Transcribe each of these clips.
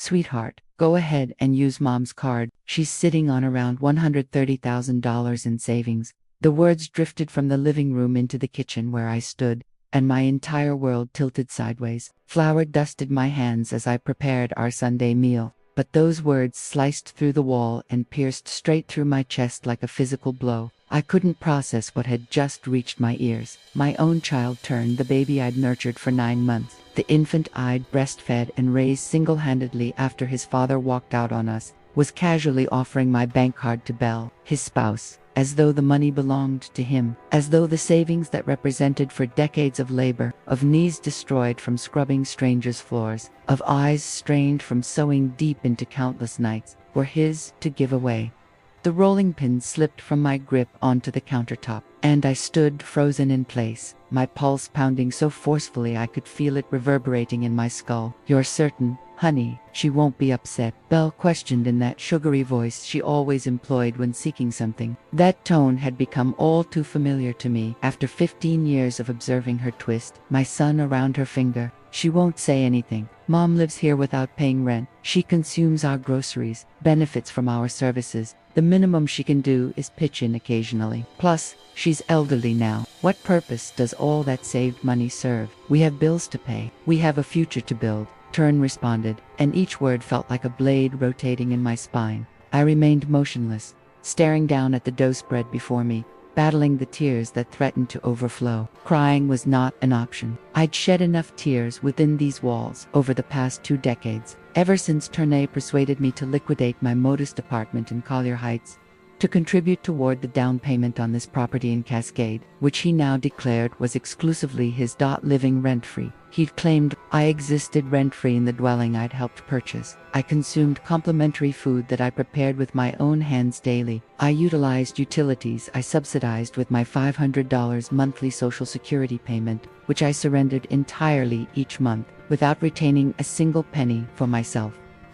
Sweetheart, go ahead and use mom's card. She's sitting on around $130,000 in savings. The words drifted from the living room into the kitchen where I stood, and my entire world tilted sideways. Flour dusted my hands as I prepared our Sunday meal, but those words sliced through the wall and pierced straight through my chest like a physical blow. I couldn't process what had just reached my ears. My own child turned, the baby I'd nurtured for 9 months, the infant I'd breastfed and raised single-handedly after his father walked out on us, was casually offering my bank card to Belle, his spouse, as though the money belonged to him, as though the savings that represented for decades of labor, of knees destroyed from scrubbing strangers' floors, of eyes strained from sewing deep into countless nights, were his to give away. The rolling pin slipped from my grip onto the countertop, and I stood frozen in place, my pulse pounding so forcefully I could feel it reverberating in my skull. "You're certain, honey, she won't be upset?" Belle questioned in that sugary voice she always employed when seeking something. That tone had become all too familiar to me after 15 years of observing her twist my son around her finger. "She won't say anything. Mom lives here without paying rent. She consumes our groceries, benefits from our services. The minimum she can do is pitch in occasionally. Plus, she's elderly now. What purpose does all that saved money serve? We have bills to pay. We have a future to build." Turn responded, and each word felt like a blade rotating in my spine. I remained motionless, staring down at the dough spread before me, battling the tears that threatened to overflow. Crying was not an option. I'd shed enough tears within these walls over the past 2 decades, ever since Tournay persuaded me to liquidate my modest apartment in Collier Heights, to contribute toward the down payment on this property in Cascade, which he now declared was exclusively his. Living rent-free. He'd claimed I existed rent-free in the dwelling I'd helped purchase. I consumed complimentary food that I prepared with my own hands daily. I utilized utilities I subsidized with my $500 monthly Social Security payment, which I surrendered entirely each month, without retaining a single penny for myself.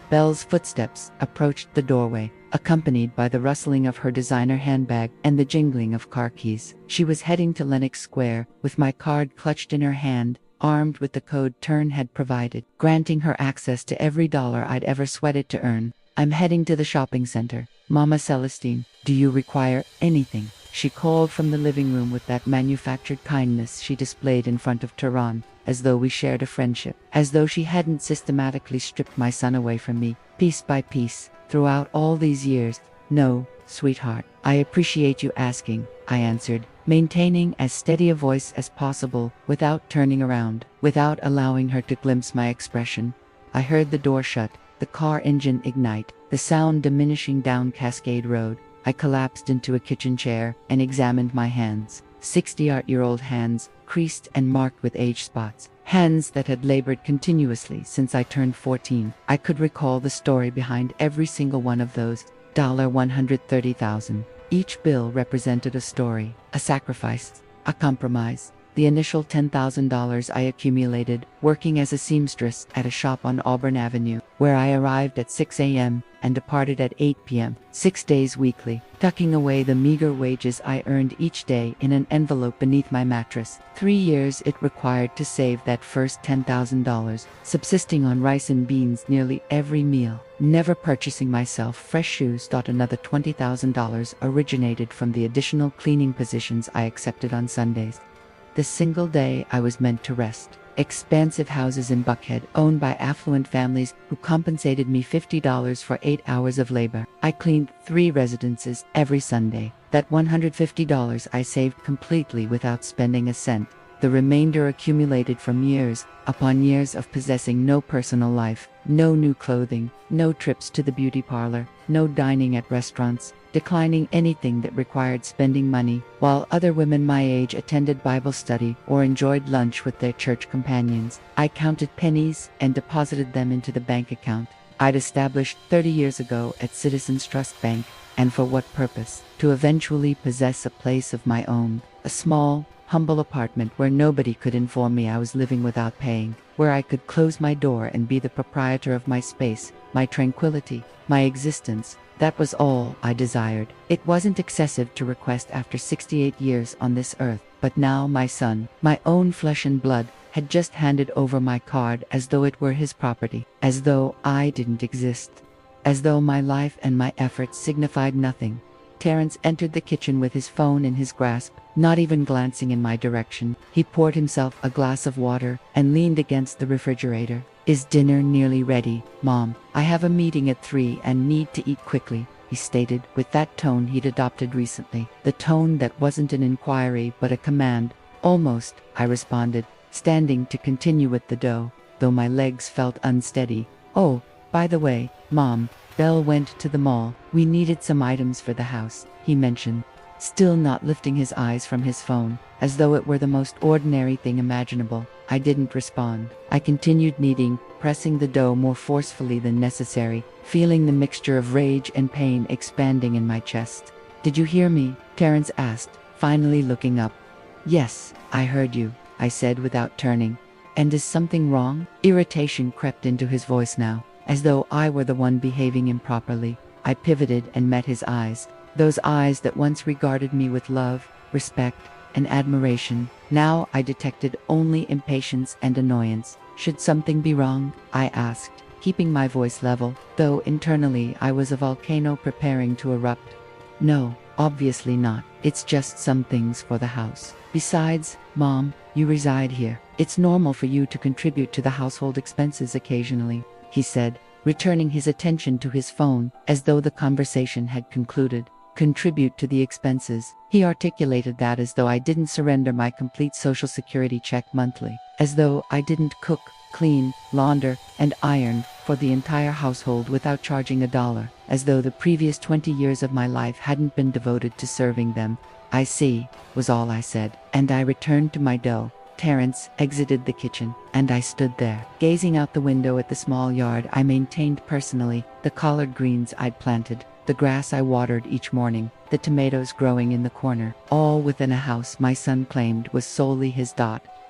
Belle's footsteps approached the doorway, accompanied by the rustling of her designer handbag and the jingling of car keys. She was heading to Lenox Square, with my card clutched in her hand, armed with the code Turn had provided, granting her access to every dollar I'd ever sweated to earn. "I'm heading to the shopping center. Mama Celestine, do you require anything?" she called from the living room with that manufactured kindness she displayed in front of Tehran, as though we shared a friendship, as though she hadn't systematically stripped my son away from me, piece by piece, throughout all these years. "No, sweetheart. I appreciate you asking," I answered, maintaining as steady a voice as possible, without turning around, without allowing her to glimpse my expression. I heard the door shut, the car engine ignite, the sound diminishing down Cascade Road. I collapsed into a kitchen chair and examined my hands. 60-year-old hands, creased and marked with age spots. Hands that had labored continuously since I turned 14. I could recall the story behind every single one of those. $130,000. Each bill represented a story, a sacrifice, a compromise. The initial $10,000 I accumulated working as a seamstress at a shop on Auburn Avenue, where I arrived at 6 a.m. and departed at 8 p.m., 6 days weekly, tucking away the meager wages I earned each day in an envelope beneath my mattress. 3 years it required to save that first $10,000, subsisting on rice and beans nearly every meal, never purchasing myself fresh shoes. Another $20,000 originated from the additional cleaning positions I accepted on Sundays. The single day I was meant to rest. Expansive houses in Buckhead owned by affluent families who compensated me $50 for 8 hours of labor. I cleaned 3 residences every Sunday. That $150 I saved completely without spending a cent. The remainder accumulated from years upon years of possessing no personal life, no new clothing, no trips to the beauty parlor, no dining at restaurants, declining anything that required spending money, while other women my age attended Bible study or enjoyed lunch with their church companions. I counted pennies and deposited them into the bank account I'd established 30 years ago at Citizens Trust Bank. And for what purpose? To eventually possess a place of my own, a small, humble apartment where nobody could inform me I was living without paying, where I could close my door and be the proprietor of my space, my tranquility, my existence. That was all I desired. It wasn't excessive to request after 68 years on this earth, but now my son, my own flesh and blood, had just handed over my card as though it were his property, as though I didn't exist, as though my life and my efforts signified nothing. Terence entered the kitchen with his phone in his grasp, not even glancing in my direction. He poured himself a glass of water and leaned against the refrigerator. "Is dinner nearly ready, Mom? I have a meeting at 3 and need to eat quickly," he stated, with that tone he'd adopted recently. The tone that wasn't an inquiry but a command. "Almost," I responded, standing to continue with the dough, though my legs felt unsteady. "Oh, by the way, Mom, Belle went to the mall. We needed some items for the house," he mentioned, still not lifting his eyes from his phone, as though it were the most ordinary thing imaginable. I didn't respond. I continued kneading, pressing the dough more forcefully than necessary, feeling the mixture of rage and pain expanding in my chest. "Did you hear me?" Terence asked, finally looking up. "Yes, I heard you," I said without turning. "And is something wrong?" Irritation crept into his voice now, as though I were the one behaving improperly. I pivoted and met his eyes, those eyes that once regarded me with love, respect, and admiration. Now I detected only impatience and annoyance. "Should something be wrong?" I asked, keeping my voice level, though internally I was a volcano preparing to erupt. "No, obviously not. It's just some things for the house. Besides, Mom, you reside here. It's normal for you to contribute to the household expenses occasionally," he said, returning his attention to his phone, as though the conversation had concluded. "Contribute to the expenses." He articulated that as though I didn't surrender my complete Social Security check monthly, as though I didn't cook, clean, launder, and iron for the entire household without charging $1, as though the previous 20 years of my life hadn't been devoted to serving them. "I see," was all I said, and I returned to my dough. Terence exited the kitchen, and I stood there, gazing out the window at the small yard I maintained personally, the collard greens I'd planted, the grass I watered each morning, the tomatoes growing in the corner, all within a house my son claimed was solely his.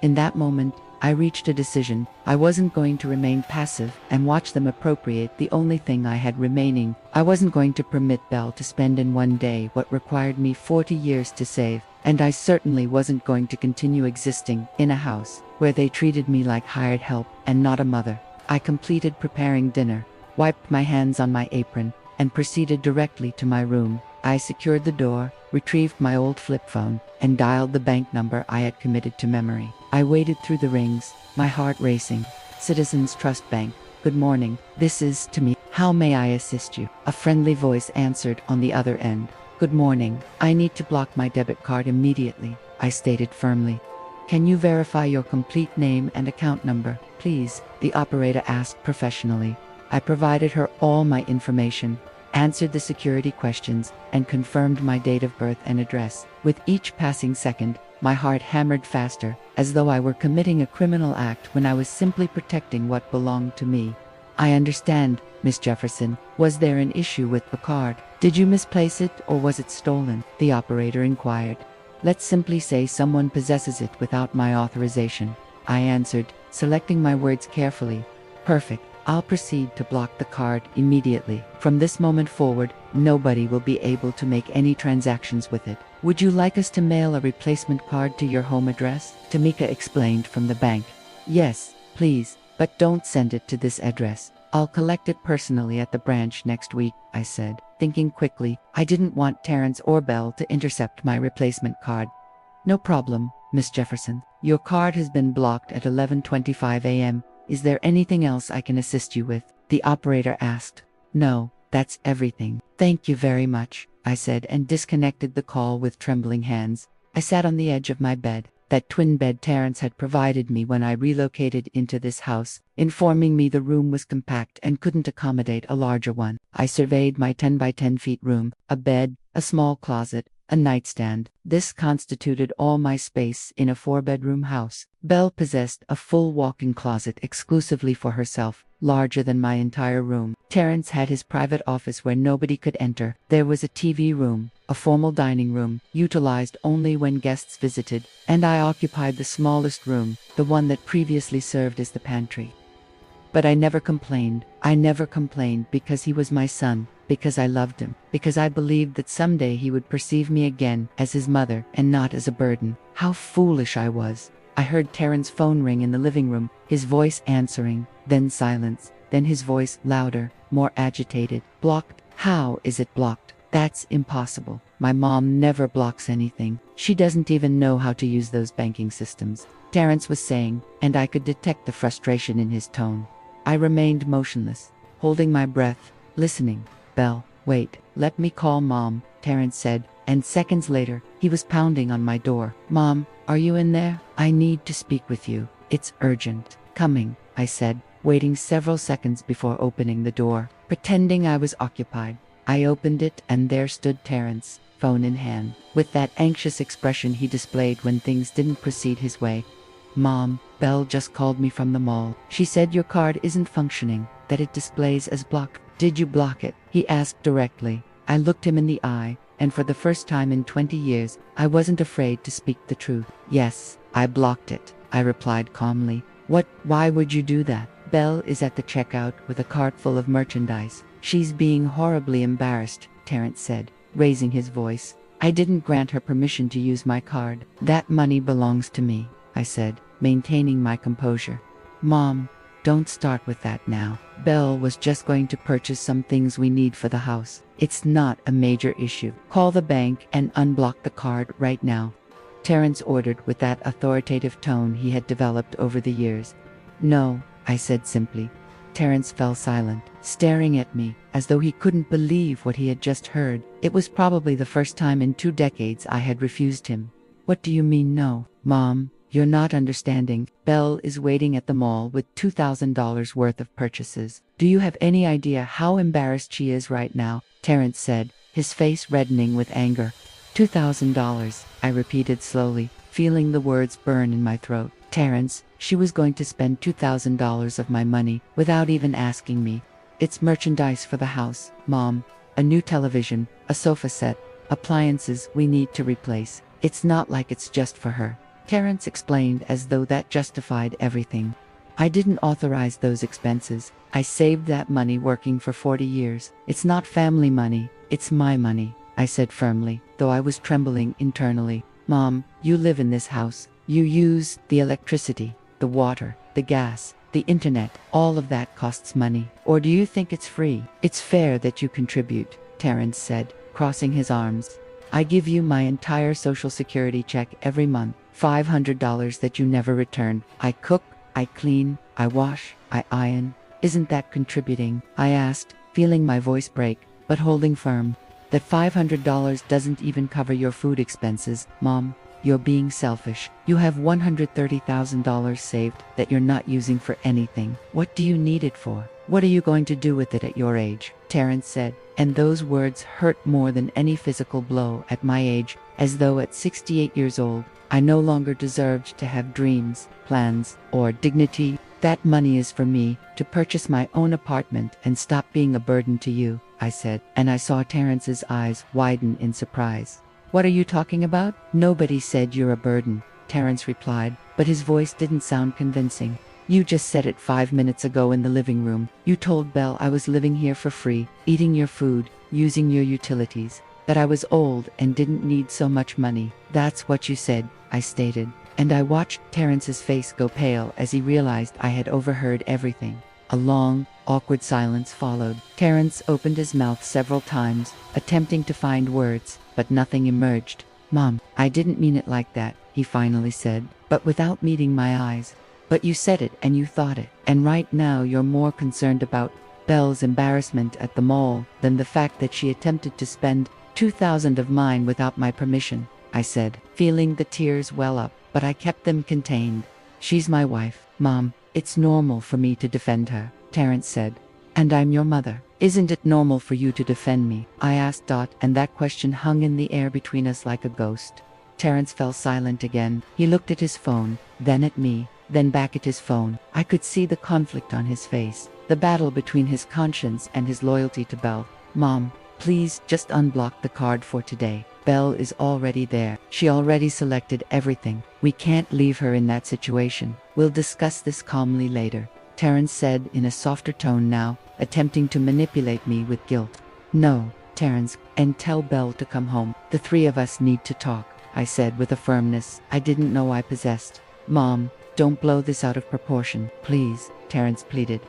In that moment, I reached a decision. I wasn't going to remain passive and watch them appropriate the only thing I had remaining. I wasn't going to permit Belle to spend in one day what required me 40 years to save, and I certainly wasn't going to continue existing in a house where they treated me like hired help and not a mother. I completed preparing dinner, wiped my hands on my apron, and proceeded directly to my room. I secured the door, retrieved my old flip phone, and dialed the bank number I had committed to memory. I waited through the rings, my heart racing. "Citizens Trust Bank. Good morning. This is Tammy. How may I assist you?" A friendly voice answered on the other end. "Good morning. I need to block my debit card immediately," I stated firmly. "Can you verify your complete name and account number, please?" the operator asked professionally. I provided her all my information, answered the security questions, and confirmed my date of birth and address. With each passing second, my heart hammered faster, as though I were committing a criminal act when I was simply protecting what belonged to me. "I understand, Miss Jefferson. Was there an issue with the card? Did you misplace it or was it stolen?" the operator inquired. "Let's simply say someone possesses it without my authorization," I answered, selecting my words carefully. "Perfect. I'll proceed to block the card immediately. From this moment forward, nobody will be able to make any transactions with it. Would you like us to mail a replacement card to your home address?" Tamika explained from the bank. "Yes, please, but don't send it to this address. I'll collect it personally at the branch next week," I said, thinking quickly. I didn't want Terence or Belle to intercept my replacement card. "No problem, Miss Jefferson. Your card has been blocked at 11:25 a.m. Is there anything else I can assist you with?" the operator asked. "No, that's everything. Thank you very much," I said, and disconnected the call with trembling hands. I sat on the edge of my bed, that twin bed Terence had provided me when I relocated into this house, informing me the room was compact and couldn't accommodate a larger one. I surveyed my 10 by 10 feet room, a bed, a small closet, a nightstand. This constituted all my space in a 4-bedroom house. Belle possessed a full walk-in closet exclusively for herself, larger than my entire room. Terence had his private office where nobody could enter. There was a TV room, a formal dining room, utilized only when guests visited, and I occupied the smallest room, the one that previously served as the pantry. But I never complained. I never complained because he was my son, because I loved him, because I believed that someday he would perceive me again as his mother and not as a burden. How foolish I was. I heard Terrence's phone ring in the living room, his voice answering, then silence, then his voice louder, more agitated. Blocked? How is it blocked? That's impossible. My mom never blocks anything. She doesn't even know how to use those banking systems, Terrence was saying, and I could detect the frustration in his tone. I remained motionless, holding my breath, listening. Belle, wait, let me call Mom, Terrence said, and seconds later, he was pounding on my door. Mom, are you in there? I need to speak with you. It's urgent. Coming, I said, waiting several seconds before opening the door, pretending I was occupied. I opened it and there stood Terrence, phone in hand, with that anxious expression he displayed when things didn't proceed his way. Mom, Belle just called me from the mall. She said your card isn't functioning, that it displays as blocked. Did you block it? He asked directly. I looked him in the eye, and for the first time in 20 years, I wasn't afraid to speak the truth. Yes, I blocked it, I replied calmly. Why would you do that? Belle is at the checkout with a cart full of merchandise. She's being horribly embarrassed, Terrence said, raising his voice. I didn't grant her permission to use my card. That money belongs to me, I said, maintaining my composure. Mom, don't start with that now. Belle was just going to purchase some things we need for the house. It's not a major issue. Call the bank and unblock the card right now, Terrence ordered with that authoritative tone he had developed over the years. No, I said simply. Terrence fell silent, staring at me, as though he couldn't believe what he had just heard. It was probably the first time in 2 decades I had refused him. What do you mean no? Mom, you're not understanding. Belle is waiting at the mall with $2,000 worth of purchases. Do you have any idea how embarrassed she is right now? Terrence said, his face reddening with anger. $2,000, I repeated slowly, feeling the words burn in my throat. Terrence, she was going to spend $2,000 of my money without even asking me. It's merchandise for the house, Mom. A new television, a sofa set, appliances we need to replace. It's not like it's just for her, Terrence explained as though that justified everything. I didn't authorize those expenses. I saved that money working for 40 years. It's not family money, it's my money, I said firmly, though I was trembling internally. Mom, you live in this house. You use the electricity, the water, the gas, the internet. All of that costs money. Or do you think it's free? It's fair that you contribute, Terrence said, crossing his arms. I give you my entire Social Security check every month, $500 that you never return. I cook, I clean, I wash, I iron. Isn't that contributing? I asked, feeling my voice break, but holding firm. That $500 doesn't even cover your food expenses, Mom. You're being selfish. You have $130,000 saved that you're not using for anything. What do you need it for? What are you going to do with it at your age? Terrence said, and those words hurt more than any physical blow at my age, as though at 68 years old, I no longer deserved to have dreams, plans, or dignity. That money is for me, to purchase my own apartment and stop being a burden to you, I said, and I saw Terrence's eyes widen in surprise. What are you talking about? Nobody said you're a burden, Terrence replied, but his voice didn't sound convincing. You just said it 5 minutes ago in the living room. You told Belle I was living here for free, eating your food, using your utilities, that I was old and didn't need so much money. That's what you said, I stated, and I watched Terrence's face go pale as he realized I had overheard everything. A long, awkward silence followed. Terrence opened his mouth several times, attempting to find words, but nothing emerged. Mom, I didn't mean it like that, he finally said, but without meeting my eyes. But you said it and you thought it, and right now you're more concerned about Belle's embarrassment at the mall than the fact that she attempted to spend $2,000 of mine without my permission, I said, feeling the tears well up, but I kept them contained. She's my wife, Mom. It's normal for me to defend her, Terrence said. And I'm your mother. Isn't it normal for you to defend me? I asked, and that question hung in the air between us like a ghost. Terrence fell silent again. He looked at his phone, then at me, then back at his phone. I could see the conflict on his face, the battle between his conscience and his loyalty to Belle. Mom, please just unblock the card for today. Belle is already there. She already selected everything. We can't leave her in that situation. We'll discuss this calmly later, Terrence said in a softer tone now, attempting to manipulate me with guilt. No, Terrence, and tell Belle to come home. The 3 of us need to talk, I said with a firmness I didn't know I possessed. Mom, don't blow this out of proportion, please, Terrence pleaded.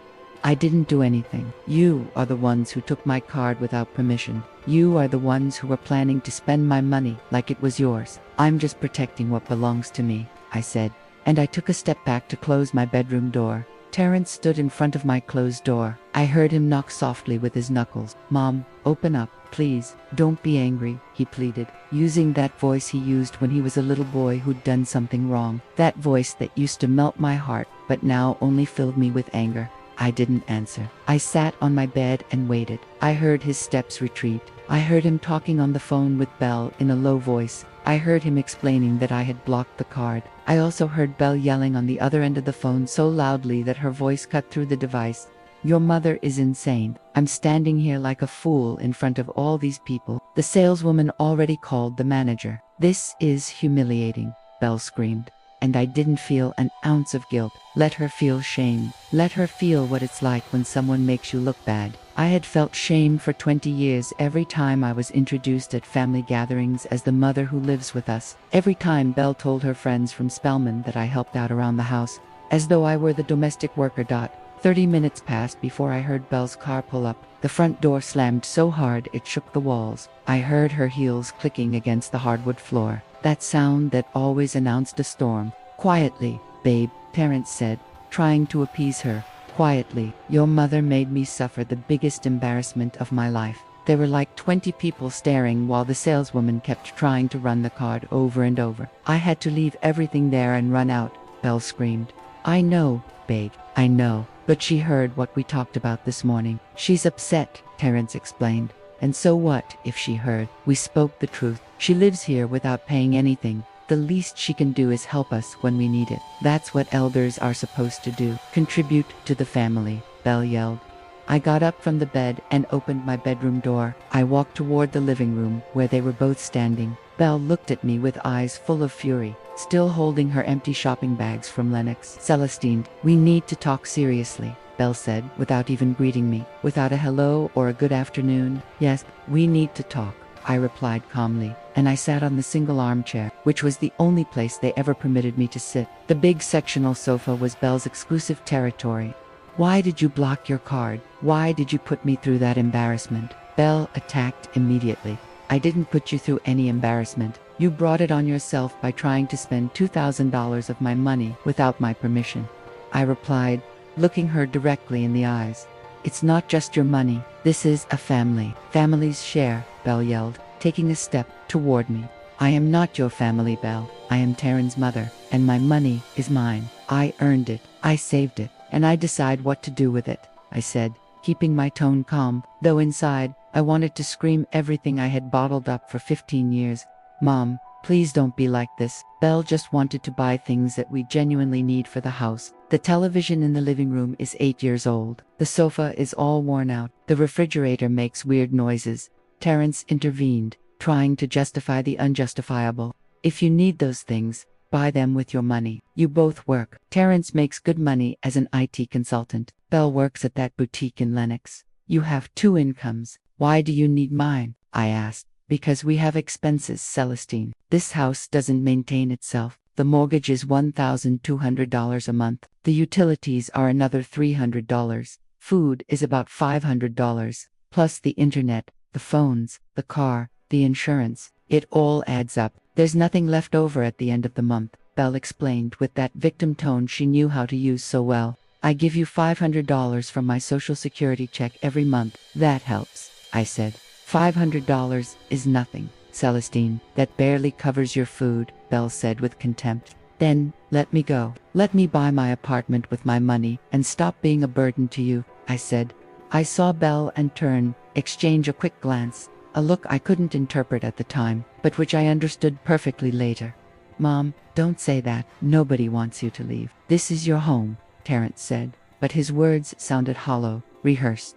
I didn't do anything. You are the ones who took my card without permission. You are the ones who were planning to spend my money like it was yours. I'm just protecting what belongs to me, I said, and I took a step back to close my bedroom door. Terrence stood in front of my closed door. I heard him knock softly with his knuckles. Mom, open up, please. Don't be angry, he pleaded, using that voice he used when he was a little boy who'd done something wrong. That voice that used to melt my heart, but now only filled me with anger. I didn't answer. I sat on my bed and waited. I heard his steps retreat. I heard him talking on the phone with Belle in a low voice. I heard him explaining that I had blocked the card. I also heard Belle yelling on the other end of the phone so loudly that her voice cut through the device. Your mother is insane. I'm standing here like a fool in front of all these people. The saleswoman already called the manager. This is humiliating, Belle screamed. And I didn't feel an ounce of guilt. Let her feel shame. Let her feel what it's like when someone makes you look bad. I had felt shame for 20 years every time I was introduced at family gatherings as the mother who lives with us. Every time Belle told her friends from Spelman that I helped out around the house, as though I were the domestic worker. 30 minutes passed before I heard Belle's car pull up. The front door slammed so hard it shook the walls. I heard her heels clicking against the hardwood floor. That sound that always announced a storm. Quietly, babe, Terrence said, trying to appease her. Quietly. Your mother made me suffer the biggest embarrassment of my life. There were like 20 people staring while the saleswoman kept trying to run the card over and over. I had to leave everything there and run out, Belle screamed. I know, babe, I know, but she heard what we talked about this morning. She's upset, Terrence explained. And so what if she heard? We spoke the truth. She lives here without paying anything. The least she can do is help us when we need it. That's what elders are supposed to do. Contribute to the family, Belle yelled. I got up from the bed and opened my bedroom door. I walked toward the living room where they were both standing. Belle looked at me with eyes full of fury, still holding her empty shopping bags from Lennox. Celestine, we need to talk seriously, Belle said, without even greeting me, without a hello or a good afternoon. Yes, we need to talk, I replied calmly, and I sat on the single armchair, which was the only place they ever permitted me to sit. The big sectional sofa was Belle's exclusive territory. Why did you block your card? Why did you put me through that embarrassment? Belle attacked immediately. I didn't put you through any embarrassment. You brought it on yourself by trying to spend $2,000 of my money without my permission, I replied, looking her directly in the eyes. It's not just your money. This is a family. Families share, Belle yelled, taking a step toward me. I am not your family, Belle. I am Taryn's mother, and my money is mine. I earned it. I saved it, and I decide what to do with it, I said, keeping my tone calm, though inside, I wanted to scream everything I had bottled up for 15 years. Mom, please don't be like this. Belle just wanted to buy things that we genuinely need for the house. The television in the living room is 8 years old. The sofa is all worn out. The refrigerator makes weird noises. Terrence intervened, trying to justify the unjustifiable. If you need those things, buy them with your money. You both work. Terrence makes good money as an IT consultant. Belle works at that boutique in Lennox. You have 2 incomes. Why do you need mine? I asked. Because we have expenses, Celestine. This house doesn't maintain itself. The mortgage is $1,200 a month. The utilities are another $300. Food is about $500. Plus the internet, the phones, the car, the insurance. It all adds up. There's nothing left over at the end of the month, Belle explained with that victim tone she knew how to use so well. I give you $500 from my Social Security check every month. That helps, I said. $500 is nothing, Celestine. That barely covers your food, Belle said with contempt. Then, let me go. Let me buy my apartment with my money and stop being a burden to you, I said. I saw Belle and Turn exchange a quick glance, a look I couldn't interpret at the time, but which I understood perfectly later. Mom, don't say that. Nobody wants you to leave. This is your home, Terrence said, but his words sounded hollow, rehearsed.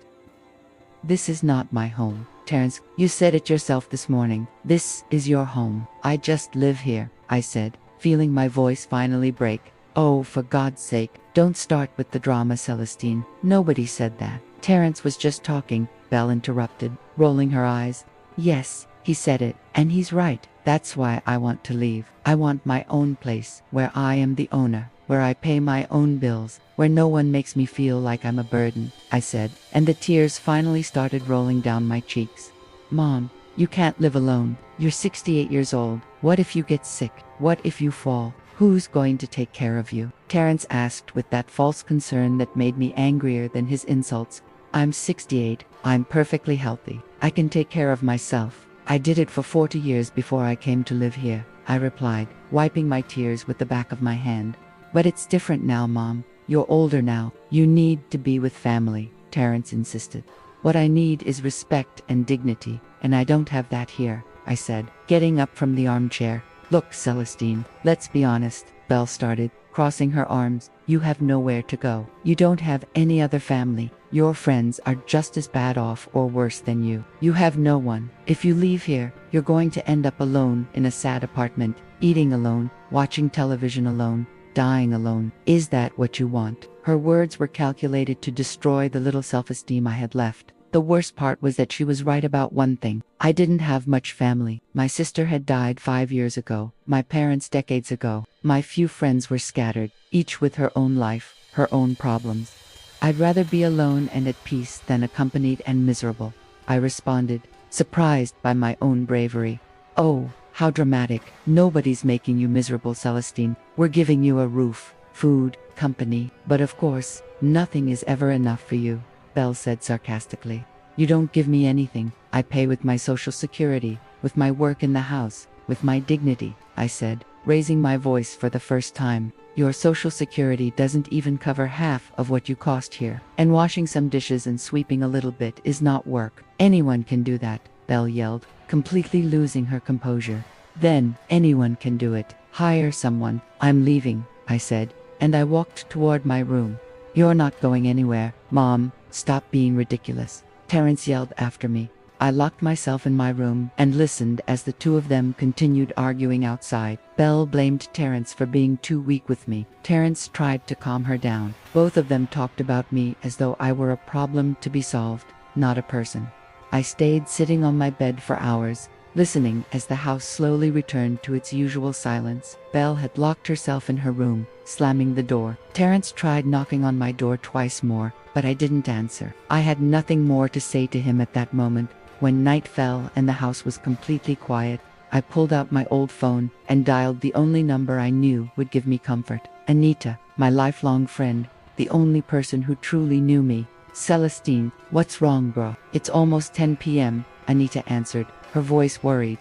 This is not my home, Terrence. You said it yourself this morning. This is your home. I just live here, I said, feeling my voice finally break. Oh, for God's sake, don't start with the drama, Celestine. Nobody said that. Terrence was just talking, Belle interrupted, rolling her eyes. Yes, He said it, and he's right. That's why I want to leave. I want my own place, where I am the owner, where I pay my own bills, where no one makes me feel like I'm a burden, I said, and the tears finally started rolling down my cheeks. Mom, you can't live alone. You're 68 years old. What if you get sick? What if you fall? Who's going to take care of you? Terrence asked with that false concern that made me angrier than his insults. I'm 68. I'm perfectly healthy. I can take care of myself. I did it for 40 years before I came to live here, I replied, wiping my tears with the back of my hand. But it's different now, Mom. You're older now. You need to be with family, Terrence insisted. What I need is respect and dignity, and I don't have that here, I said, getting up from the armchair. Look, Celestine, let's be honest, Belle started, crossing her arms. You have nowhere to go. You don't have any other family. Your friends are just as bad off or worse than you. You have no one. If you leave here, you're going to end up alone in a sad apartment, eating alone, watching television alone, dying alone. Is that what you want? Her words were calculated to destroy the little self-esteem I had left. The worst part was that she was right about one thing. I didn't have much family. My sister had died 5 years ago, my parents decades ago. My few friends were scattered, each with her own life, her own problems. I'd rather be alone and at peace than accompanied and miserable, I responded, surprised by my own bravery. Oh, how dramatic. Nobody's making you miserable, Celestine. We're giving you a roof, food, company. But of course, nothing is ever enough for you, Belle said sarcastically. You don't give me anything. I pay with my social security, with my work in the house, with my dignity, I said, raising my voice for the first time. Your social security doesn't even cover half of what you cost here. And washing some dishes and sweeping a little bit is not work. Anyone can do that, Belle yelled, completely losing her composure. Then, anyone can do it. Hire someone. I'm leaving, I said, and I walked toward my room. You're not going anywhere, Mom. Stop being ridiculous, Terrence yelled after me. I locked myself in my room and listened as the two of them continued arguing outside. Belle blamed Terrence for being too weak with me. Terrence tried to calm her down. Both of them talked about me as though I were a problem to be solved, not a person. I stayed sitting on my bed for hours, listening as the house slowly returned to its usual silence. Belle had locked herself in her room, slamming the door. Terrence tried knocking on my door twice more, but I didn't answer. I had nothing more to say to him at that moment. When night fell and the house was completely quiet, I pulled out my old phone and dialed the only number I knew would give me comfort. Anita, my lifelong friend, the only person who truly knew me. Celestine, what's wrong, bro? It's almost 10 p.m., Anita answered, her voice worried.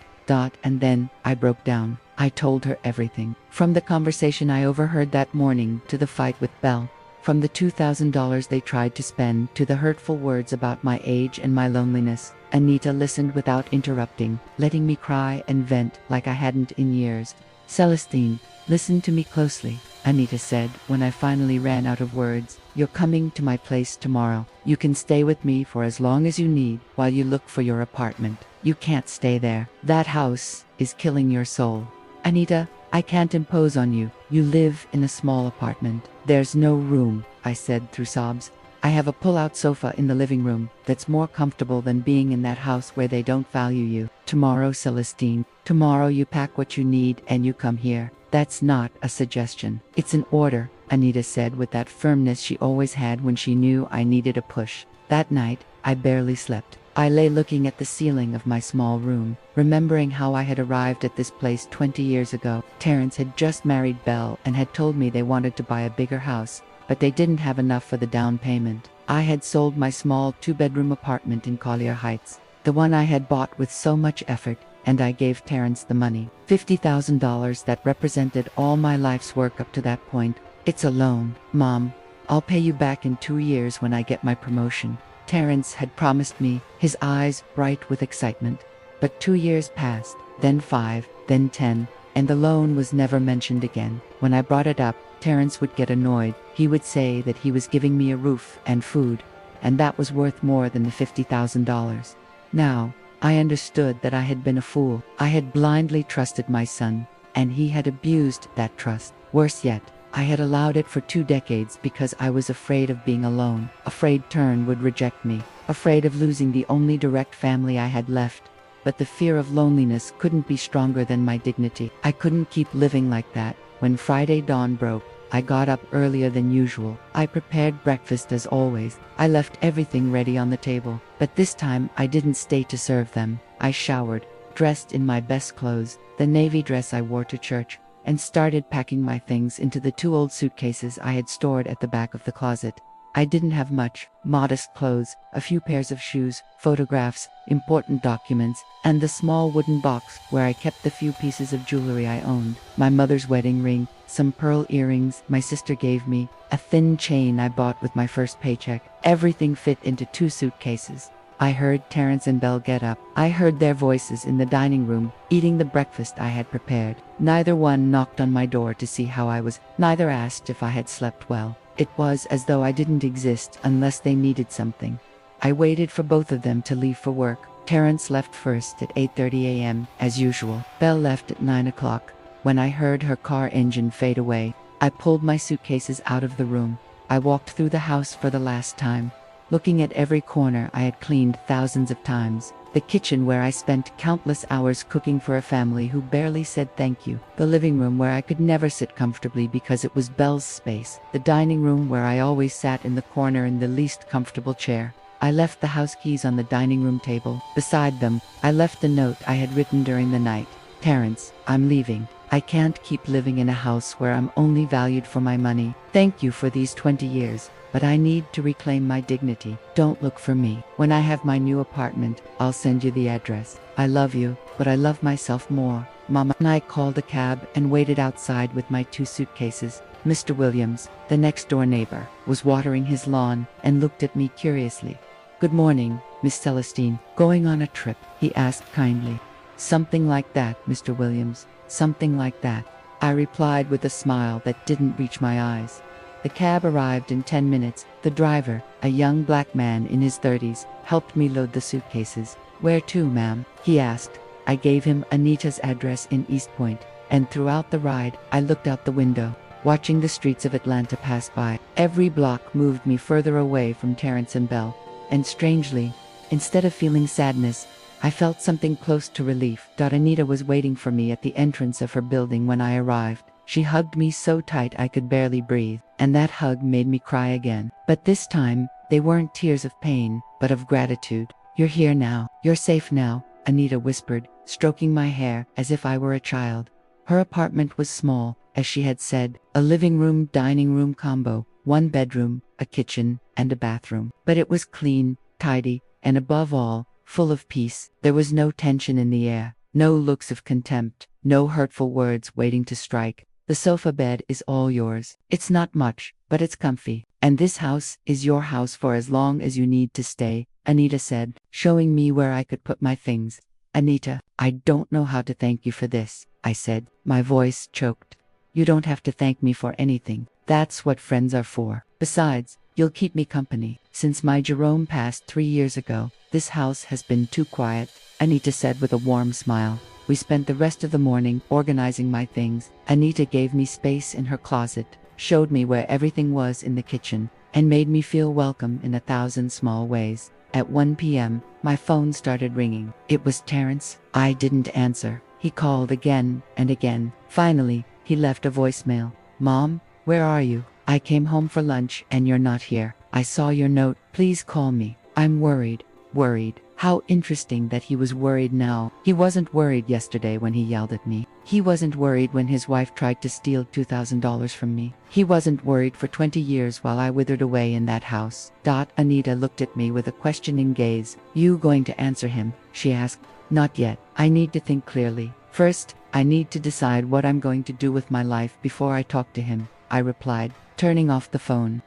And then, I broke down. I told her everything. From the conversation I overheard that morning to the fight with Belle. From the $2,000 they tried to spend to the hurtful words about my age and my loneliness. Anita listened without interrupting, letting me cry and vent like I hadn't in years. Celestine, listen to me closely, Anita said when I finally ran out of words. You're coming to my place tomorrow. You can stay with me for as long as you need while you look for your apartment. You can't stay there. That house is killing your soul. Anita, I can't impose on you. You live in a small apartment. There's no room, I said through sobs. I have a pull-out sofa in the living room that's more comfortable than being in that house where they don't value you. Tomorrow, Celestine, tomorrow you pack what you need and you come here. That's not a suggestion. It's an order, Anita said with that firmness she always had when she knew I needed a push. That night, I barely slept. I lay looking at the ceiling of my small room, remembering how I had arrived at this place 20 years ago. Terrence had just married Belle and had told me they wanted to buy a bigger house, but they didn't have enough for the down payment. I had sold my small 2-bedroom apartment in Collier Heights, the one I had bought with so much effort, and I gave Terrence the money. $50,000 that represented all my life's work up to that point. It's a loan, Mom. I'll pay you back in 2 years when I get my promotion. Terrence had promised me, his eyes bright with excitement. But 2 years passed, then 5, then 10, and the loan was never mentioned again. When I brought it up, Terrence would get annoyed. He would say that he was giving me a roof and food, and that was worth more than the $50,000. Now, I understood that I had been a fool. I had blindly trusted my son, and he had abused that trust. Worse yet, I had allowed it for 2 decades because I was afraid of being alone, afraid Tern would reject me, afraid of losing the only direct family I had left. but the fear of loneliness couldn't be stronger than my dignity. I couldn't keep living like that. When Friday dawn broke, I got up earlier than usual. I prepared breakfast as always. I left everything ready on the table, but this time I didn't stay to serve them. I showered, dressed in my best clothes, the navy dress I wore to church, and started packing my things into the 2 old suitcases I had stored at the back of the closet. I didn't have much: modest clothes, a few pairs of shoes, photographs, important documents, and the small wooden box where I kept the few pieces of jewelry I owned. My mother's wedding ring, some pearl earrings my sister gave me, a thin chain I bought with my first paycheck. Everything fit into 2 suitcases. I heard Terence and Belle get up. I heard their voices in the dining room, eating the breakfast I had prepared. Neither one knocked on my door to see how I was. Neither asked if I had slept well. It was as though I didn't exist unless they needed something. I waited for both of them to leave for work. Terence left first at 8:30 a.m., as usual. Belle left at 9 o'clock. When I heard her car engine fade away, I pulled my suitcases out of the room. I walked through the house for the last time, looking at every corner I had cleaned thousands of times. The kitchen where I spent countless hours cooking for a family who barely said thank you. The living room where I could never sit comfortably because it was Belle's space. The dining room where I always sat in the corner in the least comfortable chair. I left the house keys on the dining room table. Beside them, I left a note I had written during the night. Terence, I'm leaving. I can't keep living in a house where I'm only valued for my money. Thank you for these 20 years. But I need to reclaim my dignity. Don't look for me. When I have my new apartment, I'll send you the address. I love you, but I love myself more. Mama and I called a cab and waited outside with my 2 suitcases. Mr. Williams, the next-door neighbor, was watering his lawn and looked at me curiously. Good morning, Miss Celestine. Going on a trip? He asked kindly. Something like that, Mr. Williams. Something like that. I replied with a smile that didn't reach my eyes. The cab arrived in 10 minutes. The driver, a young black man in his 30s, helped me load the suitcases. Where to, ma'am? He asked. I gave him Anita's address in East Point, and throughout the ride, I looked out the window, watching the streets of Atlanta pass by. Every block moved me further away from Terence and Belle, and strangely, instead of feeling sadness, I felt something close to relief. Anita was waiting for me at the entrance of her building when I arrived. She hugged me so tight I could barely breathe, and that hug made me cry again. But this time, they weren't tears of pain, but of gratitude. You're here now. You're safe now, Anita whispered, stroking my hair as if I were a child. Her apartment was small, as she had said, a living room, dining room combo, 1 bedroom, a kitchen, and a bathroom. But it was clean, tidy, and above all, full of peace. There was no tension in the air, no looks of contempt, no hurtful words waiting to strike. The sofa bed is all yours. It's not much, but it's comfy. And this house is your house for as long as you need to stay, Anita said, showing me where I could put my things. Anita, I don't know how to thank you for this, I said, my voice choked. You don't have to thank me for anything. That's what friends are for. Besides, you'll keep me company. Since my Jerome passed 3 years ago, this house has been too quiet, Anita said with a warm smile. We spent the rest of the morning organizing my things. Anita gave me space in her closet, showed me where everything was in the kitchen, and made me feel welcome in 1,000 small ways. At 1 p.m., my phone started ringing. It was Terence. I didn't answer. He called again and again. Finally, he left a voicemail. Mom, where are you? I came home for lunch and you're not here. I saw your note. Please call me. I'm worried. Worried. How interesting that he was worried now. He wasn't worried yesterday when he yelled at me. He wasn't worried when his wife tried to steal $2,000 from me. He wasn't worried for 20 years while I withered away in that house. Anita looked at me with a questioning gaze. You going to answer him? She asked. Not yet. I need to think clearly. First, I need to decide what I'm going to do with my life before I talk to him, I replied, turning off the phone.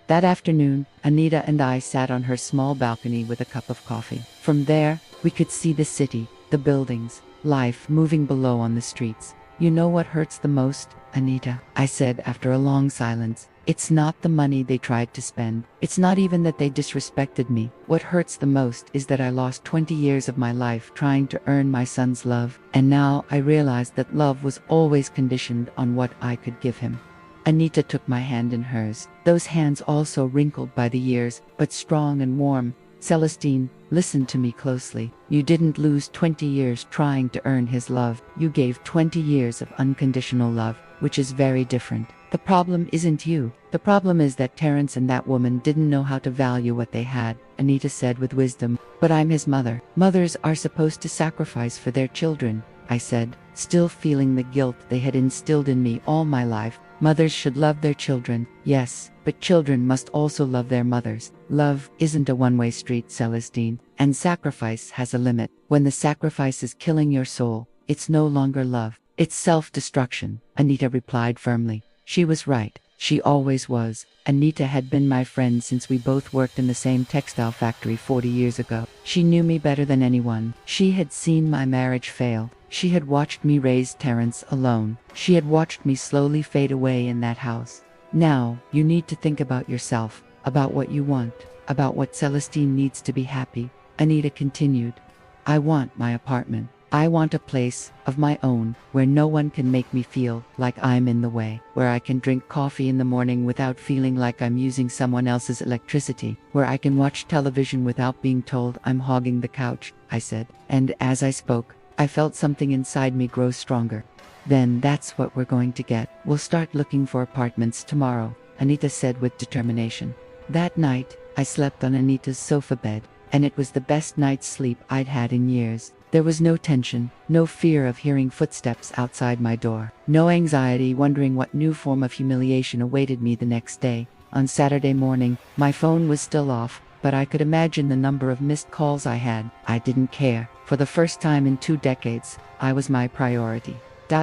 That afternoon, Anita and I sat on her small balcony with a cup of coffee. From there, we could see the city, the buildings, life moving below on the streets. You know what hurts the most, Anita? I said after a long silence. It's not the money they tried to spend. It's not even that they disrespected me. What hurts the most is that I lost 20 years of my life trying to earn my son's love. And now I realize that love was always conditioned on what I could give him. Anita took my hand in hers, those hands also wrinkled by the years, but strong and warm, Celestine, listen to me closely. You didn't lose 20 years trying to earn his love. You gave 20 years of unconditional love, which is very different. The problem isn't you. The problem is that Terrence and that woman didn't know how to value what they had, Anita said with wisdom. But I'm his mother. Mothers are supposed to sacrifice for their children, I said, still feeling the guilt they had instilled in me all my life. Mothers should love their children, yes, but children must also love their mothers. Love isn't a one-way street, Celestine, and sacrifice has a limit. When the sacrifice is killing your soul, it's no longer love. It's self-destruction, Anita replied firmly. She was right. She always was. Anita had been my friend since we both worked in the same textile factory 40 years ago. She knew me better than anyone. She had seen my marriage fail. She had watched me raise Terrence alone. She had watched me slowly fade away in that house. Now, you need to think about yourself, about what you want, about what Celestine needs to be happy. Anita continued. I want my apartment. I want a place of my own where no one can make me feel like I'm in the way, where I can drink coffee in the morning without feeling like I'm using someone else's electricity, where I can watch television without being told I'm hogging the couch, I said. And as I spoke, I felt something inside me grow stronger. Then that's what we're going to get. We'll start looking for apartments tomorrow, Anita said with determination. That night, I slept on Anita's sofa bed, and it was the best night's sleep I'd had in years. There was no tension, no fear of hearing footsteps outside my door, no anxiety wondering what new form of humiliation awaited me the next day. On Saturday morning, my phone was still off, but I could imagine the number of missed calls I had. I didn't care. For the first time in 2 decades, I was my priority.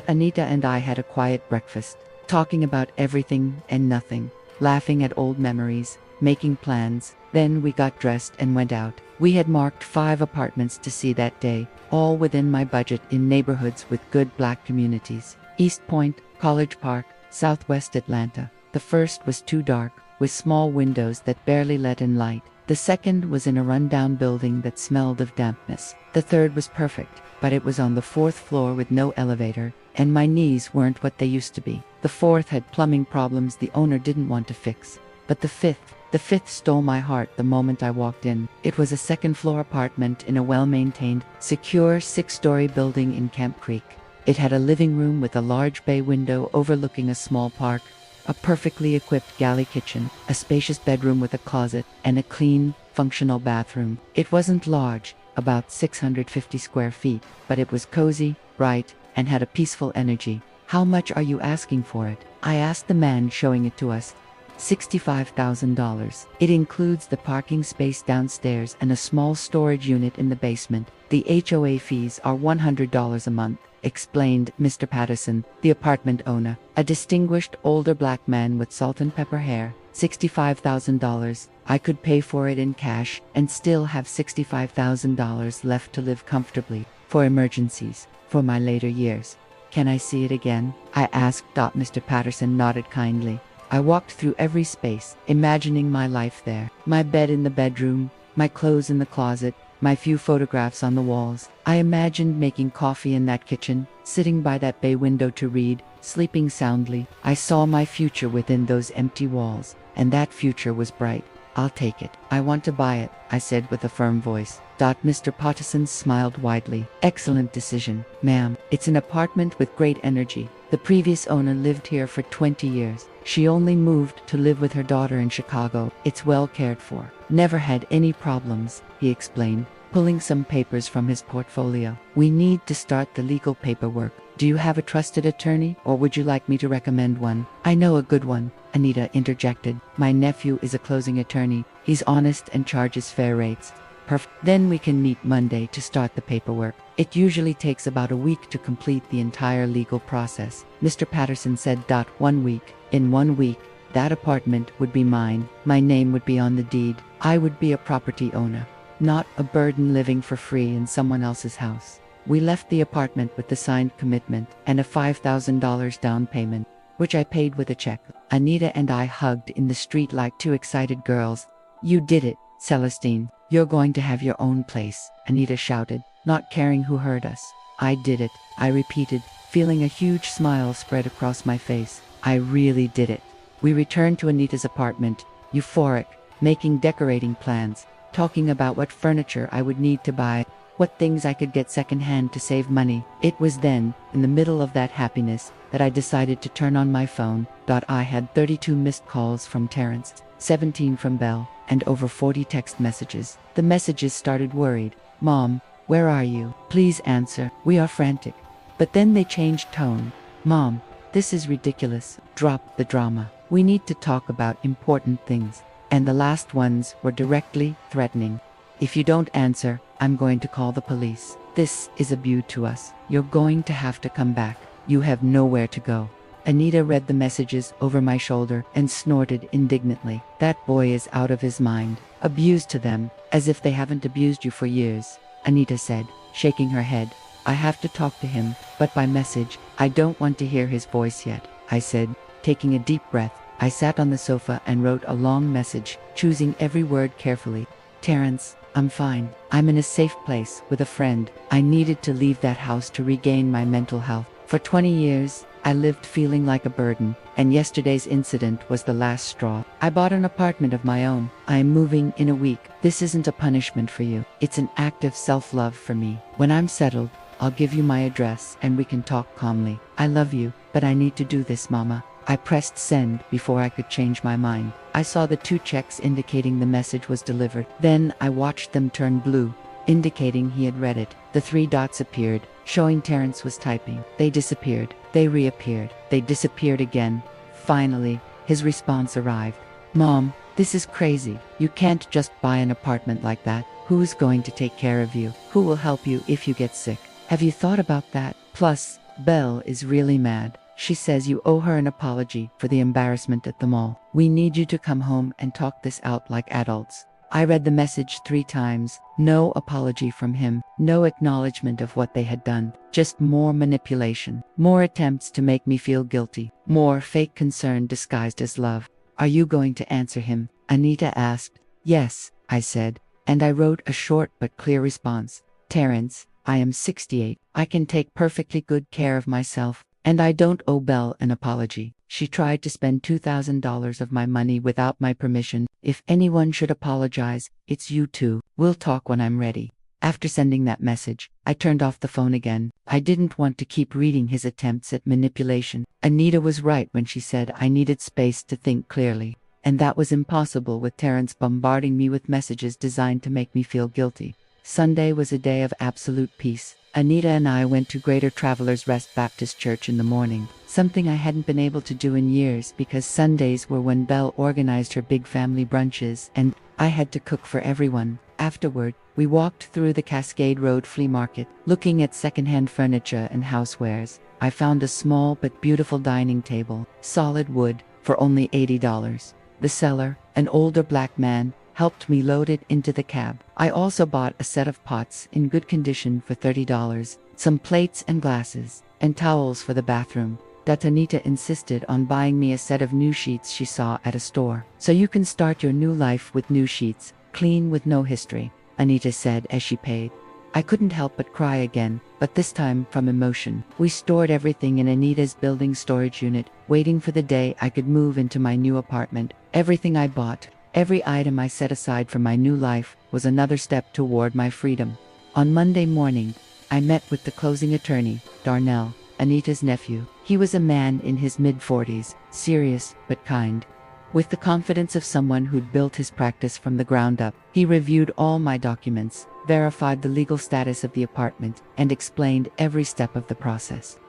Anita and I had a quiet breakfast, talking about everything and nothing, laughing at old memories, making plans. Then we got dressed and went out. We had marked 5 apartments to see that day, all within my budget in neighborhoods with good Black communities. East Point, College Park, Southwest Atlanta. The first was too dark, with small windows that barely let in light. The second was in a rundown building that smelled of dampness. The third was perfect, but it was on the 4th floor with no elevator, and my knees weren't what they used to be. The 4th had plumbing problems the owner didn't want to fix. But the fifth stole my heart the moment I walked in. It was a 2nd-floor apartment in a well-maintained, secure 6-story building in Camp Creek. It had a living room with a large bay window overlooking a small park, a perfectly equipped galley kitchen, a spacious bedroom with a closet, and a clean, functional bathroom. It wasn't large, about 650 square feet, but it was cozy, bright, and had a peaceful energy. How much are you asking for it? I asked the man showing it to us. $65,000. It includes the parking space downstairs and a small storage unit in the basement. The HOA fees are $100 a month, explained Mr. Patterson, the apartment owner, a distinguished older Black man with salt and pepper hair. $65,000. I could pay for it in cash and still have $65,000 left to live comfortably, for emergencies, for my later years. Can I see it again? I asked. Mr. Patterson nodded kindly. I walked through every space, imagining my life there. My bed in the bedroom, my clothes in the closet, my few photographs on the walls. I imagined making coffee in that kitchen, sitting by that bay window to read, sleeping soundly. I saw my future within those empty walls, and that future was bright. I'll take it. I want to buy it, I said with a firm voice. Mr. Patterson smiled widely. Excellent decision, ma'am. It's an apartment with great energy. The previous owner lived here for 20 years. She only moved to live with her daughter in Chicago. It's well cared for. Never had any problems, he explained, pulling some papers from his portfolio. We need to start the legal paperwork. Do you have a trusted attorney, or would you like me to recommend one? I know a good one, Anita interjected. My nephew is a closing attorney. He's honest and charges fair rates. Perfect. Then we can meet Monday to start the paperwork. It usually takes about a week to complete the entire legal process, Mr. Patterson said. 1 week. In 1 week, that apartment would be mine. My name would be on the deed. I would be a property owner, not a burden living for free in someone else's house. We left the apartment with the signed commitment and a $5,000 down payment, which I paid with a check. Anita and I hugged in the street like 2 excited girls. You did it, Celestine. You're going to have your own place, Anita shouted, not caring who heard us. I did it, I repeated, feeling a huge smile spread across my face. I really did it. We returned to Anita's apartment, euphoric, making decorating plans. talking about what furniture I would need to buy, what things I could get secondhand to save money. It was then, in the middle of that happiness, that I decided to turn on my phone. I had 32 missed calls from Terrence, 17 from Belle, and over 40 text messages. The messages started worried. Mom, where are you? Please answer. We are frantic. But then they changed tone. Mom, this is ridiculous. Drop the drama. We need to talk about important things. And the last ones were directly threatening. If you don't answer, I'm going to call the police. This is abuse to us. You're going to have to come back. You have nowhere to go. Anita read the messages over my shoulder and snorted indignantly. That boy is out of his mind. Abused to them, as if they haven't abused you for years, Anita said, shaking her head. I have to talk to him, but by message. I don't want to hear his voice yet, I said, taking a deep breath. I sat on the sofa and wrote a long message, choosing every word carefully. Terrence, I'm fine. I'm in a safe place with a friend. I needed to leave that house to regain my mental health. For 20 years, I lived feeling like a burden, and yesterday's incident was the last straw. I bought an apartment of my own. I am moving in a week. This isn't a punishment for you. It's an act of self-love for me. When I'm settled, I'll give you my address and we can talk calmly. I love you, but I need to do this, Mama. I pressed send before I could change my mind. I saw the 2 checks indicating the message was delivered. Then I watched them turn blue, indicating he had read it. The 3 dots appeared, showing Terrence was typing. They disappeared. They reappeared. They disappeared again. Finally, his response arrived. Mom, this is crazy. You can't just buy an apartment like that. Who's going to take care of you? Who will help you if you get sick? Have you thought about that? Plus, Belle is really mad. She says you owe her an apology for the embarrassment at the mall. We need you to come home and talk this out like adults. I read the message 3 times. No apology from him. No acknowledgement of what they had done. Just more manipulation. More attempts to make me feel guilty. More fake concern disguised as love. Are you going to answer him? Anita asked. Yes, I said. And I wrote a short but clear response. Terrence, I am 68. I can take perfectly good care of myself. And I don't owe Belle an apology. She tried to spend $2,000 of my money without my permission. If anyone should apologize, it's you two. We'll talk when I'm ready. After sending that message, I turned off the phone again. I didn't want to keep reading his attempts at manipulation. Anita was right when she said I needed space to think clearly. And that was impossible with Terrence bombarding me with messages designed to make me feel guilty. Sunday was a day of absolute peace. Anita and I went to Greater Travelers Rest Baptist Church in the morning, something I hadn't been able to do in years because Sundays were when Belle organized her big family brunches and I had to cook for everyone. Afterward, we walked through the Cascade Road Flea Market, looking at secondhand furniture and housewares. I found a small but beautiful dining table, solid wood, for only $80. The seller, an older black man, helped me load it into the cab. I also bought a set of pots in good condition for $30, some plates and glasses, and towels for the bathroom. Anita insisted on buying me a set of new sheets she saw at a store. So you can start your new life with new sheets, clean with no history, Anita said as she paid. I couldn't help but cry again, but this time from emotion. We stored everything in Anita's building storage unit, waiting for the day I could move into my new apartment. Everything I bought, every item I set aside for my new life, was another step toward my freedom. On Monday morning, I met with the closing attorney, Darnell, Anita's nephew. He was a man in his mid-40s, serious but kind. With the confidence of someone who'd built his practice from the ground up, he reviewed all my documents, verified the legal status of the apartment, and explained every step of the process.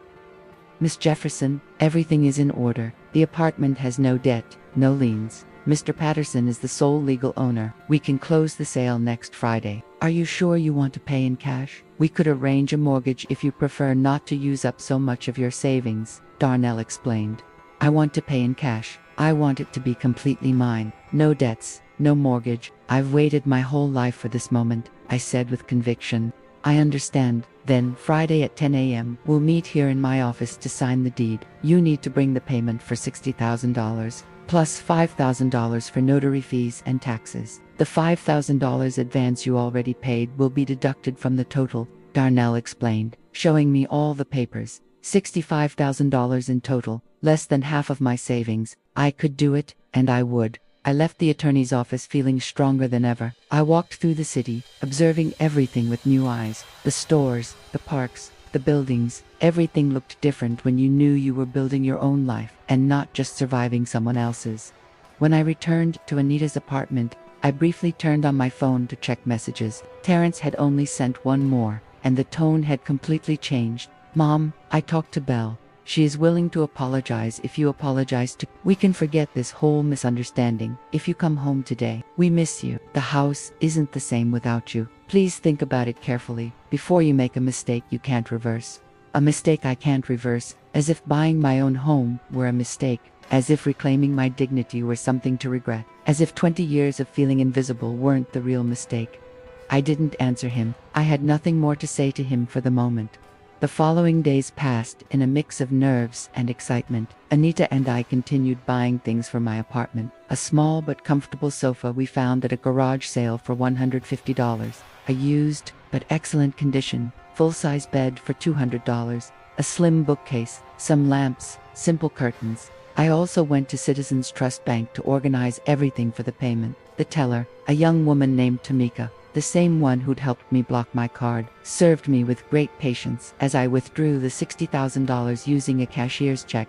Miss Jefferson, everything is in order. The apartment has no debt, no liens. Mr. Patterson is the sole legal owner. We can close the sale next Friday. Are you sure you want to pay in cash? We could arrange a mortgage if you prefer not to use up so much of your savings, Darnell explained. I want to pay in cash. I want it to be completely mine. No debts, no mortgage. I've waited my whole life for this moment, I said with conviction. I understand. Then, Friday at 10 a.m., we'll meet here in my office to sign the deed. You need to bring the payment for $60,000. Plus $5,000 for notary fees and taxes. The $5,000 advance you already paid will be deducted from the total, Darnell explained, showing me all the papers. $65,000 in total, less than half of my savings. I could do it, and I would. I left the attorney's office feeling stronger than ever. I walked through the city, observing everything with new eyes. The stores, the parks, the buildings, everything looked different when you knew you were building your own life and not just surviving someone else's. When I returned to Anita's apartment, I briefly turned on my phone to check messages. Terrence had only sent one more, and the tone had completely changed. Mom, I talked to Belle. She is willing to apologize if you apologize to. We can forget this whole misunderstanding if you come home today. We miss you. The house isn't the same without you. Please think about it carefully before you make a mistake you can't reverse. A mistake I can't reverse, as if buying my own home were a mistake, as if reclaiming my dignity were something to regret, as if 20 years of feeling invisible weren't the real mistake. I didn't answer him. I had nothing more to say to him for the moment. The following days passed in a mix of nerves and excitement. Anita and I continued buying things for my apartment. A small but comfortable sofa we found at a garage sale for $150. A used but excellent condition full-size bed for $200. A slim bookcase, some lamps, simple curtains. I also went to Citizens Trust Bank to organize everything for the payment. The teller, a young woman named Tamika, the same one who'd helped me block my card, served me with great patience as I withdrew the $60,000 using a cashier's check.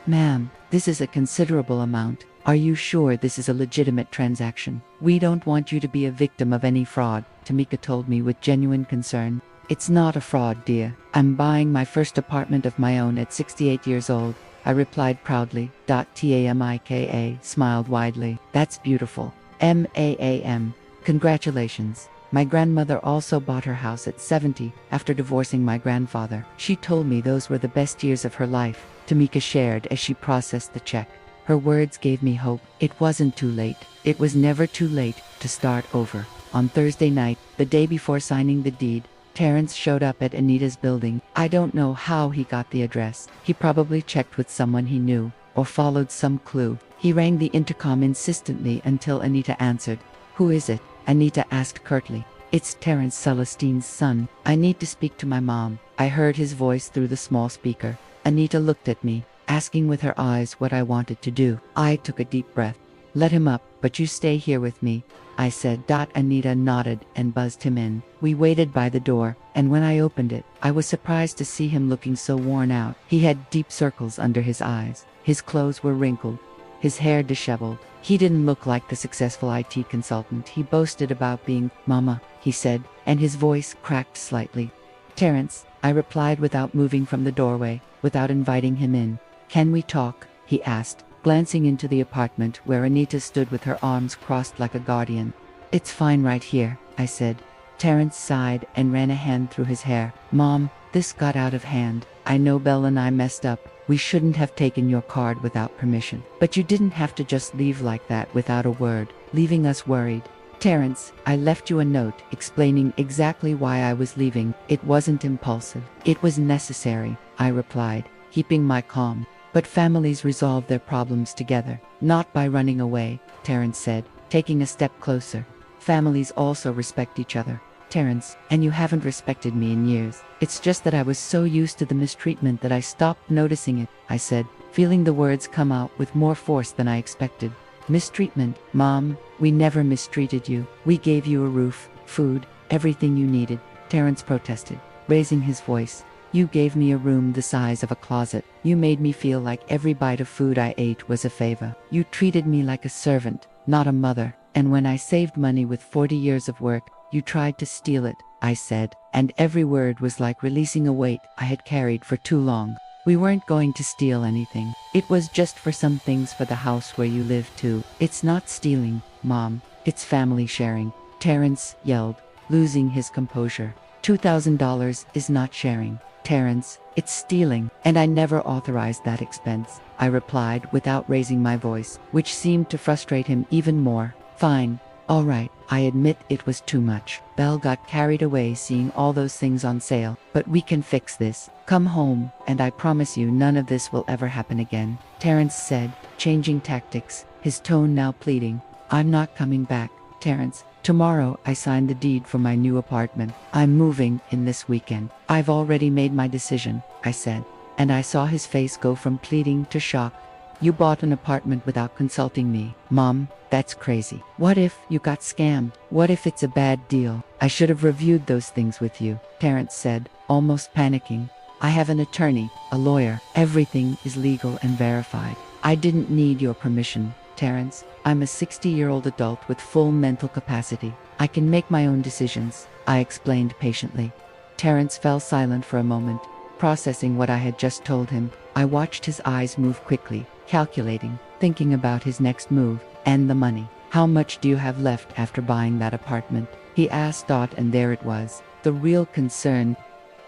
Ma'am, this is a considerable amount. Are you sure this is a legitimate transaction? We don't want you to be a victim of any fraud, Tamika told me with genuine concern. It's not a fraud, dear. I'm buying my first apartment of my own at 68 years old. I replied proudly. Tamika smiled widely. That's beautiful. MAAM. Congratulations. My grandmother also bought her house at 70 after divorcing my grandfather. She told me those were the best years of her life, Tamika shared as she processed the check. Her words gave me hope. It wasn't too late. It was never too late to start over. On Thursday night, the day before signing the deed, Terrence showed up at Anita's building. I don't know how he got the address. He probably checked with someone he knew, or followed some clue. He rang the intercom insistently until Anita answered. Who is it? Anita asked curtly. It's Terrence Celestine's son. I need to speak to my mom. I heard his voice through the small speaker. Anita looked at me, asking with her eyes what I wanted to do. I took a deep breath. Let him up, but you stay here with me, I said. Anita nodded and buzzed him in. We waited by the door, and when I opened it, I was surprised to see him looking so worn out. He had deep circles under his eyes. His clothes were wrinkled, his hair disheveled. He didn't look like the successful IT consultant he boasted about being. Mama, he said, and his voice cracked slightly. Terrence, I replied without moving from the doorway, without inviting him in. Can we talk? He asked, glancing into the apartment where Anita stood with her arms crossed like a guardian. It's fine right here, I said. Terrence sighed and ran a hand through his hair. Mom, this got out of hand. I know Belle and I messed up. We shouldn't have taken your card without permission. But you didn't have to just leave like that without a word, leaving us worried. Terrence, I left you a note explaining exactly why I was leaving. It wasn't impulsive. It was necessary, I replied, keeping my calm. But families resolve their problems together, not by running away, Terrence said, taking a step closer. Families also respect each other. Terrence, and you haven't respected me in years. It's just that I was so used to the mistreatment that I stopped noticing it, I said, feeling the words come out with more force than I expected. Mistreatment, Mom, we never mistreated you. We gave you a roof, food, everything you needed, Terrence protested, raising his voice. You gave me a room the size of a closet. You made me feel like every bite of food I ate was a favor. You treated me like a servant, not a mother. And when I saved money with 40 years of work, you tried to steal it, I said, and every word was like releasing a weight I had carried for too long. We weren't going to steal anything. It was just for some things for the house where you live too. It's not stealing, Mom. It's family sharing, Terrence yelled, losing his composure. $2,000 is not sharing, Terrence. It's stealing, and I never authorized that expense, I replied without raising my voice, which seemed to frustrate him even more. Fine. All right, I admit it was too much. Belle got carried away seeing all those things on sale, but we can fix this. Come home, and I promise you none of this will ever happen again, Terrence said, changing tactics, his tone now pleading. I'm not coming back, Terrence. Tomorrow I sign the deed for my new apartment. I'm moving in this weekend. I've already made my decision, I said, and I saw his face go from pleading to shock. You bought an apartment without consulting me. Mom, that's crazy. What if you got scammed? What if it's a bad deal? I should have reviewed those things with you, Terrence said, almost panicking. I have an attorney, a lawyer. Everything is legal and verified. I didn't need your permission, Terrence. I'm a 60-year-old adult with full mental capacity. I can make my own decisions, I explained patiently. Terrence fell silent for a moment, processing what I had just told him. I watched his eyes move quickly, calculating, thinking about his next move, and the money. How much do you have left after buying that apartment? He asked, and there it was, the real concern.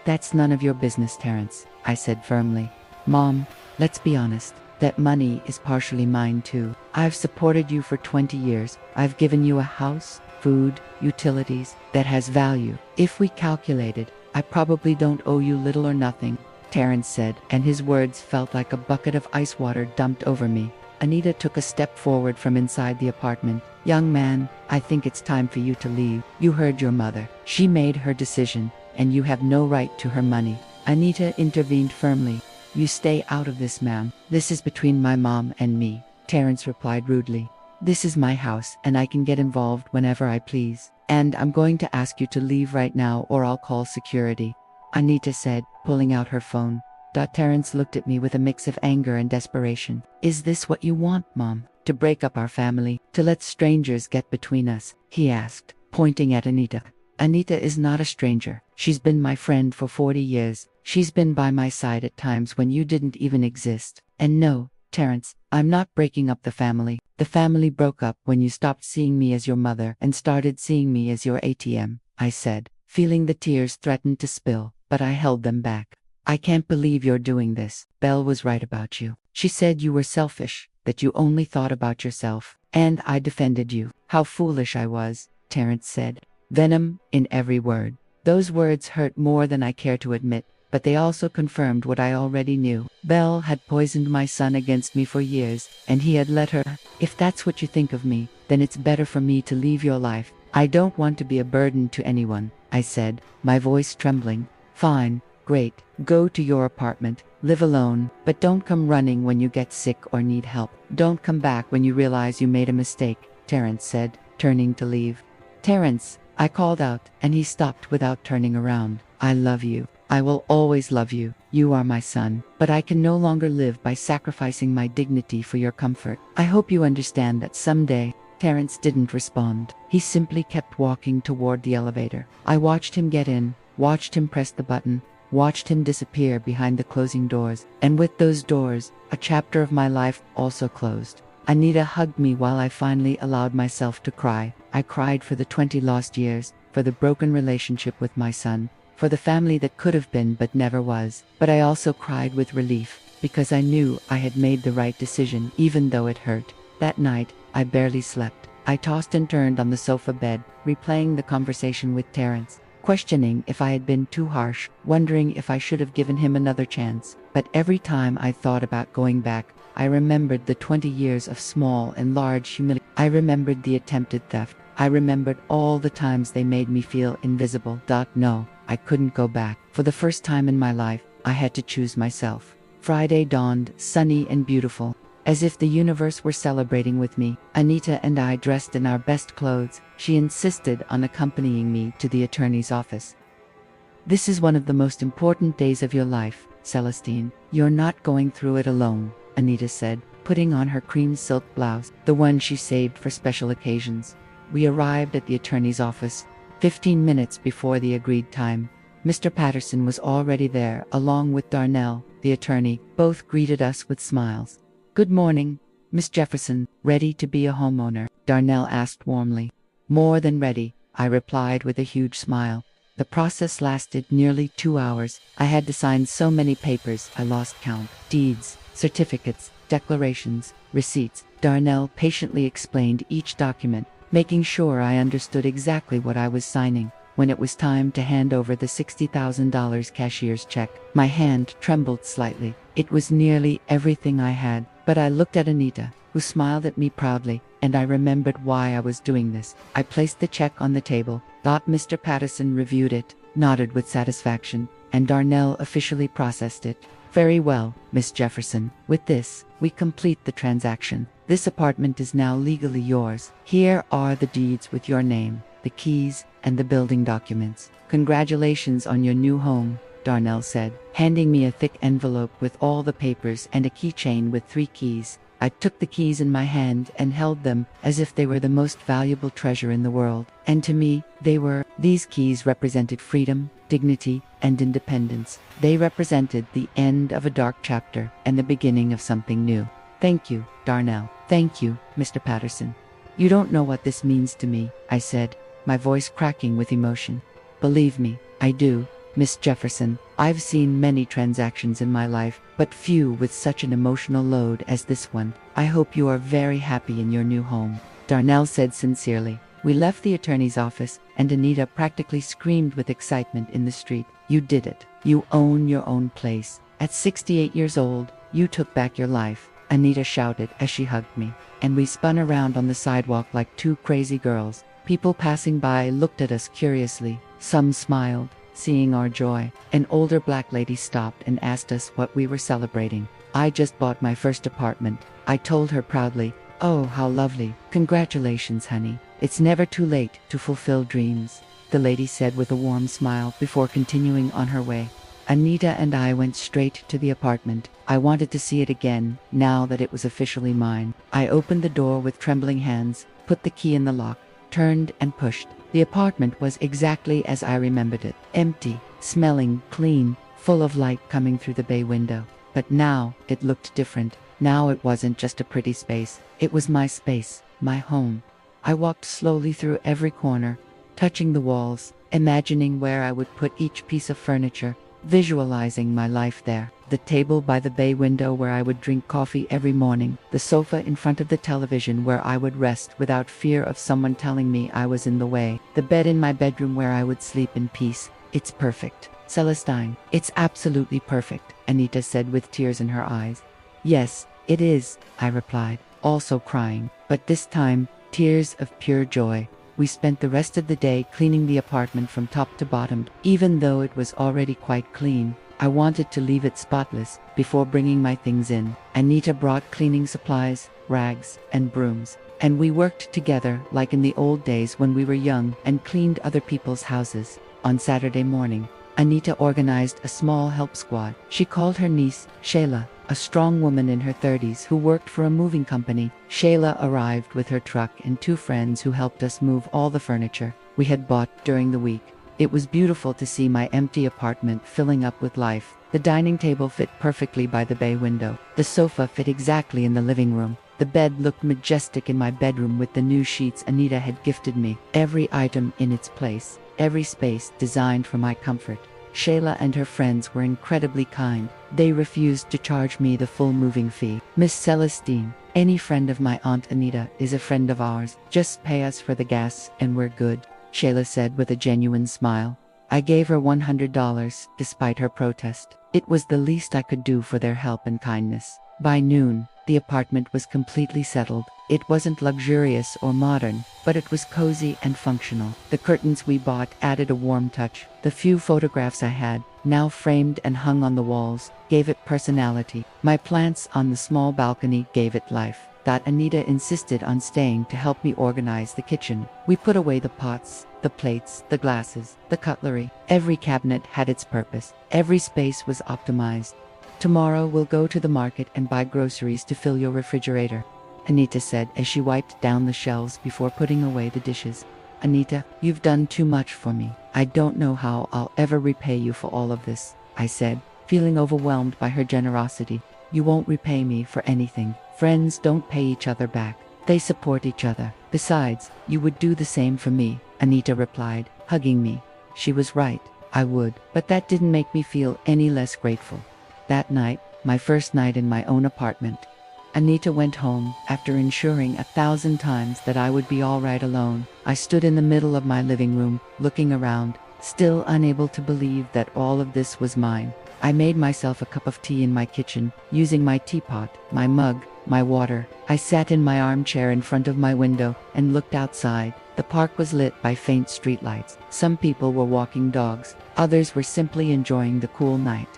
That's none of your business, Terrence, I said firmly. Mom, let's be honest. That money is partially mine too. I've supported you for 20 years. I've given you a house, food, utilities, that has value. If we calculated, I probably don't owe you little or nothing, Terrence said, and his words felt like a bucket of ice water dumped over me. Anita took a step forward from inside the apartment. Young man, I think it's time for you to leave. You heard your mother. She made her decision, and you have no right to her money. Anita intervened firmly. You stay out of this, ma'am. This is between my mom and me, Terrence replied rudely. This is my house, and I can get involved whenever I please. And I'm going to ask you to leave right now or I'll call security, Anita said, pulling out her phone. Terrence looked at me with a mix of anger and desperation. Is this what you want, Mom? To break up our family? To let strangers get between us? He asked, pointing at Anita. Anita is not a stranger. She's been my friend for 40 years. She's been by my side at times when you didn't even exist. And no, Terrence, I'm not breaking up the family. The family broke up when you stopped seeing me as your mother and started seeing me as your ATM, I said, feeling the tears threaten to spill, but I held them back. I can't believe you're doing this. Belle was right about you. She said you were selfish, that you only thought about yourself, and I defended you. How foolish I was, Terrence said. Venom in every word. Those words hurt more than I care to admit, but they also confirmed what I already knew. Belle had poisoned my son against me for years, and he had let her. If that's what you think of me, then it's better for me to leave your life. I don't want to be a burden to anyone, I said, my voice trembling. Fine, great, go to your apartment, live alone, but don't come running when you get sick or need help. Don't come back when you realize you made a mistake, Terrence said, turning to leave. Terrence, I called out, and he stopped without turning around. I love you. I will always love you. You are my son, but I can no longer live by sacrificing my dignity for your comfort. I hope you understand that someday. Terrence didn't respond. He simply kept walking toward the elevator. I watched him get in, watched him press the button, watched him disappear behind the closing doors, and with those doors, a chapter of my life also closed. Anita hugged me while I finally allowed myself to cry. I cried for the 20 lost years, for the broken relationship with my son, for the family that could have been but never was. But I also cried with relief, because I knew I had made the right decision even though it hurt. That night, I barely slept. I tossed and turned on the sofa bed, replaying the conversation with Terrence, questioning if I had been too harsh, wondering if I should have given him another chance. But every time I thought about going back, I remembered the 20 years of small and large humiliation. I remembered the attempted theft. I remembered all the times they made me feel invisible. No, I couldn't go back. For the first time in my life, I had to choose myself. Friday dawned, sunny and beautiful, as if the universe were celebrating with me. Anita and I dressed in our best clothes. She insisted on accompanying me to the attorney's office. This is one of the most important days of your life, Celestine. You're not going through it alone, Anita said, putting on her cream silk blouse, the one she saved for special occasions. We arrived at the attorney's office 15 minutes before the agreed time. Mr. Patterson was already there, along with Darnell, the attorney. Both greeted us with smiles. Good morning, Miss Jefferson. Ready to be a homeowner? Darnell asked warmly. More than ready, I replied with a huge smile. The process lasted nearly 2 hours. I had to sign so many papers I lost count. Deeds, certificates, declarations, receipts. Darnell patiently explained each document, making sure I understood exactly what I was signing. When it was time to hand over the $60,000 cashier's check, my hand trembled slightly. It was nearly everything I had, but I looked at Anita, who smiled at me proudly, and I remembered why I was doing this. I placed the check on the table. Mr. Patterson reviewed it, nodded with satisfaction, and Darnell officially processed it. Very well, Miss Jefferson. With this, we complete the transaction. This apartment is now legally yours. Here are the deeds with your name, the keys, and the building documents. Congratulations on your new home, Darnell said, handing me a thick envelope with all the papers and a keychain with 3 keys. I took the keys in my hand and held them as if they were the most valuable treasure in the world. And to me, they were. These keys represented freedom, dignity, and independence. They represented the end of a dark chapter and the beginning of something new. Thank you, Darnell. Thank you, Mr. Patterson. You don't know what this means to me, I said, my voice cracking with emotion. Believe me, I do, Miss Jefferson. I've seen many transactions in my life, but few with such an emotional load as this one. I hope you are very happy in your new home, Darnell said sincerely. We left the attorney's office, and Anita practically screamed with excitement in the street. You did it. You own your own place. At 68 years old, you took back your life, Anita shouted as she hugged me. And we spun around on the sidewalk like 2 crazy girls. People passing by looked at us curiously. Some smiled, seeing our joy. An older black lady stopped and asked us what we were celebrating. I just bought my first apartment, I told her proudly. Oh, how lovely. Congratulations, honey. It's never too late to fulfill dreams, the lady said with a warm smile before continuing on her way. Anita and I went straight to the apartment. I wanted to see it again, now that it was officially mine. I opened the door with trembling hands, put the key in the lock, turned and pushed. The apartment was exactly as I remembered it. Empty, smelling clean, full of light coming through the bay window. But now, it looked different. Now it wasn't just a pretty space. It was my space, my home. I walked slowly through every corner, touching the walls, imagining where I would put each piece of furniture, visualizing my life there. The table by the bay window where I would drink coffee every morning, the sofa in front of the television where I would rest without fear of someone telling me I was in the way, the bed in my bedroom where I would sleep in peace. It's perfect, Celestine. It's absolutely perfect, Anita said with tears in her eyes. Yes, it is, I replied, also crying, but this time, tears of pure joy. We spent the rest of the day cleaning the apartment from top to bottom. Even though it was already quite clean, I wanted to leave it spotless before bringing my things in. Anita brought cleaning supplies, rags, and brooms, and we worked together like in the old days when we were young and cleaned other people's houses. On Saturday morning, Anita organized a small help squad. She called her niece, Shayla, a strong woman in her 30s who worked for a moving company. Shayla arrived with her truck and 2 friends who helped us move all the furniture we had bought during the week. It was beautiful to see my empty apartment filling up with life. The dining table fit perfectly by the bay window. The sofa fit exactly in the living room. The bed looked majestic in my bedroom with the new sheets Anita had gifted me. Every item in its place, every space designed for my comfort. Shayla and her friends were incredibly kind. They refused to charge me the full moving fee. Miss Celestine, any friend of my Aunt Anita is a friend of ours. Just pay us for the gas and we're good, Shayla said with a genuine smile. I gave her $100 despite her protest. It was the least I could do for their help and kindness. By noon, the apartment was completely settled. It wasn't luxurious or modern, but it was cozy and functional. The curtains we bought added a warm touch. The few photographs I had, now framed and hung on the walls, gave it personality. My plants on the small balcony gave it life. That Anita insisted on staying to help me organize the kitchen. We put away the pots, the plates, the glasses, the cutlery. Every cabinet had its purpose. Every space was optimized. Tomorrow we'll go to the market and buy groceries to fill your refrigerator, Anita said as she wiped down the shelves before putting away the dishes. Anita, you've done too much for me. I don't know how I'll ever repay you for all of this, I said, feeling overwhelmed by her generosity. You won't repay me for anything. Friends don't pay each other back. They support each other. Besides, you would do the same for me, Anita replied, hugging me. She was right. I would. But that didn't make me feel any less grateful. That night, my first night in my own apartment, Anita went home after ensuring 1,000 times that I would be all right alone. I stood in the middle of my living room, looking around, still unable to believe that all of this was mine. I made myself a cup of tea in my kitchen, using my teapot, my mug, my water. I sat in my armchair in front of my window and looked outside. The park was lit by faint streetlights. Some people were walking dogs. Others were simply enjoying the cool night.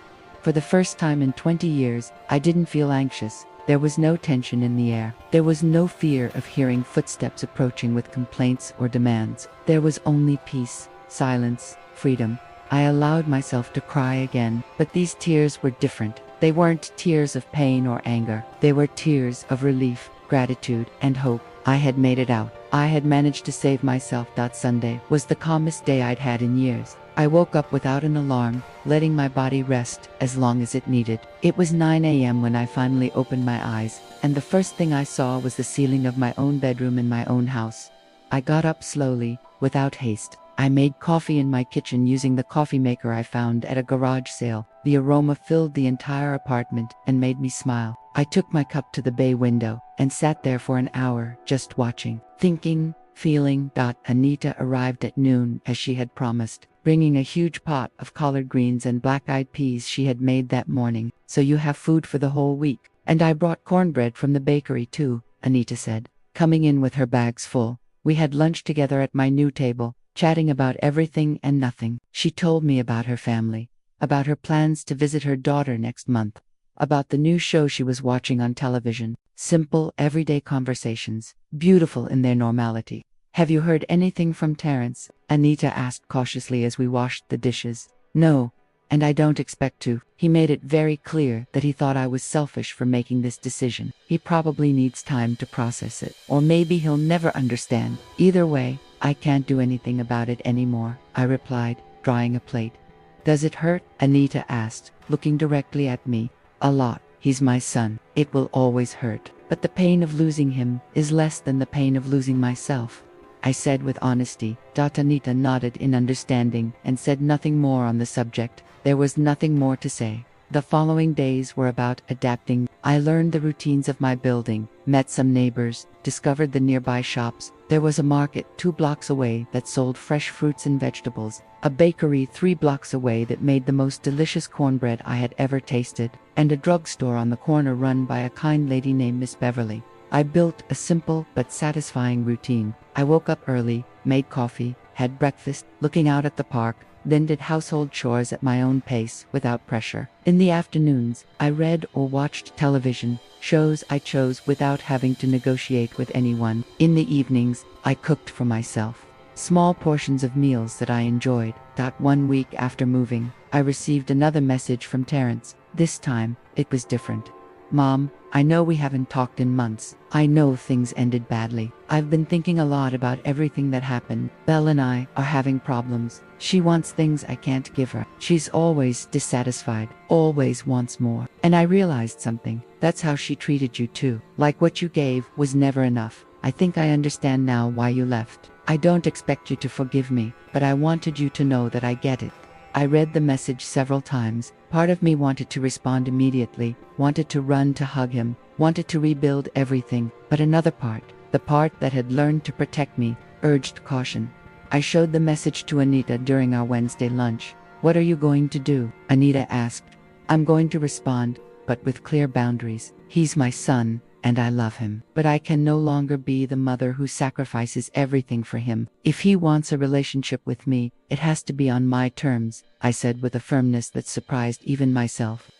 For the first time in 20 years, I didn't feel anxious. There was no tension in the air. There was no fear of hearing footsteps approaching with complaints or demands. There was only peace, silence, freedom. I allowed myself to cry again, but these tears were different. They weren't tears of pain or anger. They were tears of relief, gratitude, and hope. I had made it out. I had managed to save myself. That Sunday was the calmest day I'd had in years. I woke up without an alarm, letting my body rest as long as it needed. It was 9 a.m. when I finally opened my eyes, and the first thing I saw was the ceiling of my own bedroom in my own house. I got up slowly, without haste. I made coffee in my kitchen using the coffee maker I found at a garage sale. The aroma filled the entire apartment and made me smile. I took my cup to the bay window and sat there for an hour, just watching, thinking, feeling. Anita arrived at noon as she had promised, bringing a huge pot of collard greens and black-eyed peas she had made that morning. "So you have food for the whole week." "And I brought cornbread from the bakery too," Anita said, coming in with her bags full. We had lunch together at my new table, chatting about everything and nothing. She told me about her family, about her plans to visit her daughter next month, about the new show she was watching on television. Simple, everyday conversations, beautiful in their normality. "Have you heard anything from Terrence?" Anita asked cautiously as we washed the dishes. "No, and I don't expect to. He made it very clear that he thought I was selfish for making this decision. He probably needs time to process it, or maybe he'll never understand. Either way, I can't do anything about it anymore," I replied, drawing a plate. "Does it hurt?" Anita asked, looking directly at me. "A lot. He's my son. It will always hurt. But the pain of losing him is less than the pain of losing myself," I said with honesty. Anita nodded in understanding and said nothing more on the subject. There was nothing more to say. The following days were about adapting. I learned the routines of my building, met some neighbors, discovered the nearby shops. There was a market 2 blocks away that sold fresh fruits and vegetables, a bakery 3 blocks away that made the most delicious cornbread I had ever tasted, and a drugstore on the corner run by a kind lady named Miss Beverly. I built a simple but satisfying routine. I woke up early, made coffee, had breakfast, looking out at the park, then did household chores at my own pace without pressure. In the afternoons, I read or watched television, shows I chose without having to negotiate with anyone. In the evenings, I cooked for myself. Small portions of meals that I enjoyed. 1 week after moving, I received another message from Terrence. This time, it was different. "Mom, I know we haven't talked in months. I know things ended badly. I've been thinking a lot about everything that happened. Belle and I are having problems. She wants things I can't give her. She's always dissatisfied, always wants more. And I realized something. That's how she treated you too. Like what you gave was never enough. I think I understand now why you left. I don't expect you to forgive me, but I wanted you to know that I get it." I read the message several times. Part of me wanted to respond immediately, wanted to run to hug him, wanted to rebuild everything, but another part, the part that had learned to protect me, urged caution. I showed the message to Anita during our Wednesday lunch. "What are you going to do?" Anita asked. "I'm going to respond, but with clear boundaries. He's my son, and I love him. But I can no longer be the mother who sacrifices everything for him. If he wants a relationship with me, it has to be on my terms," I said with a firmness that surprised even myself.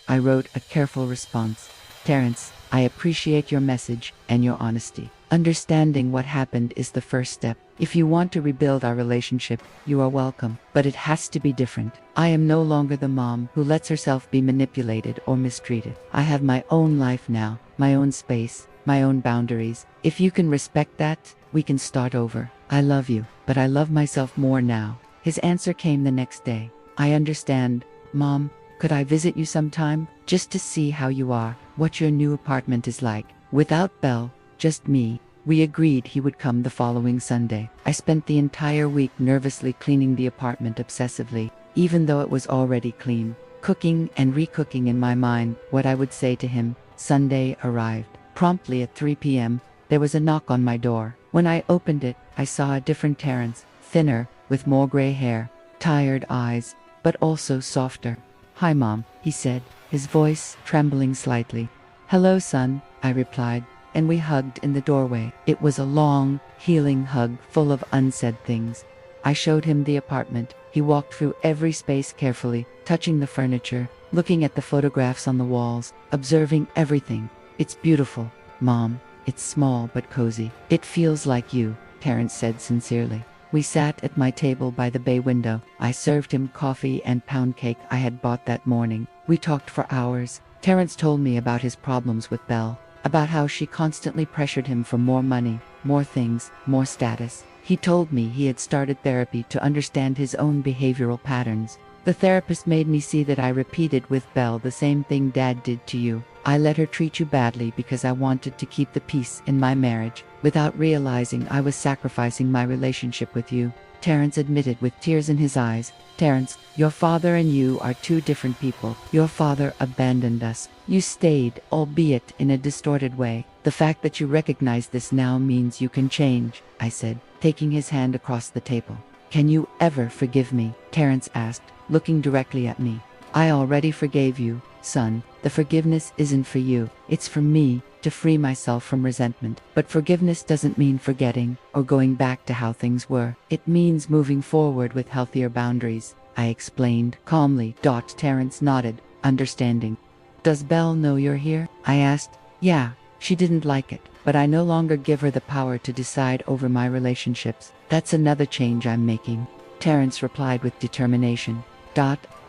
I wrote a careful response. "Terrence, I appreciate your message and your honesty. Understanding what happened is the first step. If you want to rebuild our relationship, you are welcome. But it has to be different. I am no longer the mom who lets herself be manipulated or mistreated. I have my own life now, my own space, my own boundaries. If you can respect that, we can start over. I love you, but I love myself more now." His answer came the next day. "I understand, Mom. Could I visit you sometime? Just to see how you are, what your new apartment is like. Without Belle, just me." We agreed he would come the following Sunday. I spent the entire week nervously cleaning the apartment obsessively, even though it was already clean, cooking and recooking in my mind what I would say to him. Sunday arrived. Promptly at 3 p.m., there was a knock on my door. When I opened it, I saw a different Terrence, thinner, with more gray hair, tired eyes, but also softer. "Hi, Mom," he said, his voice trembling slightly. "Hello, son," I replied, and we hugged in the doorway. It was a long, healing hug full of unsaid things. I showed him the apartment. He walked through every space carefully, touching the furniture, looking at the photographs on the walls, observing everything. "It's beautiful, Mom. It's small but cozy. It feels like you," Terrence said sincerely. We sat at my table by the bay window. I served him coffee and pound cake I had bought that morning. We talked for hours. Terrence told me about his problems with Belle, about how she constantly pressured him for more money, more things, more status. He told me he had started therapy to understand his own behavioral patterns. "The therapist made me see that I repeated with Belle the same thing Dad did to you. I let her treat you badly because I wanted to keep the peace in my marriage, without realizing I was sacrificing my relationship with you," Terrence admitted with tears in his eyes. "Terrence, your father and you are two different people. Your father abandoned us. You stayed, albeit in a distorted way. The fact that you recognize this now means you can change," I said, taking his hand across the table. "Can you ever forgive me?" Terrence asked, looking directly at me. "I already forgave you, son. The forgiveness isn't for you, it's for me, to free myself from resentment. But forgiveness doesn't mean forgetting or going back to how things were. It means moving forward with healthier boundaries," I explained calmly. Terrence nodded, understanding. "Does Belle know you're here?" I asked. "Yeah, she didn't like it, but I no longer give her the power to decide over my relationships. That's another change I'm making," Terrence replied with determination.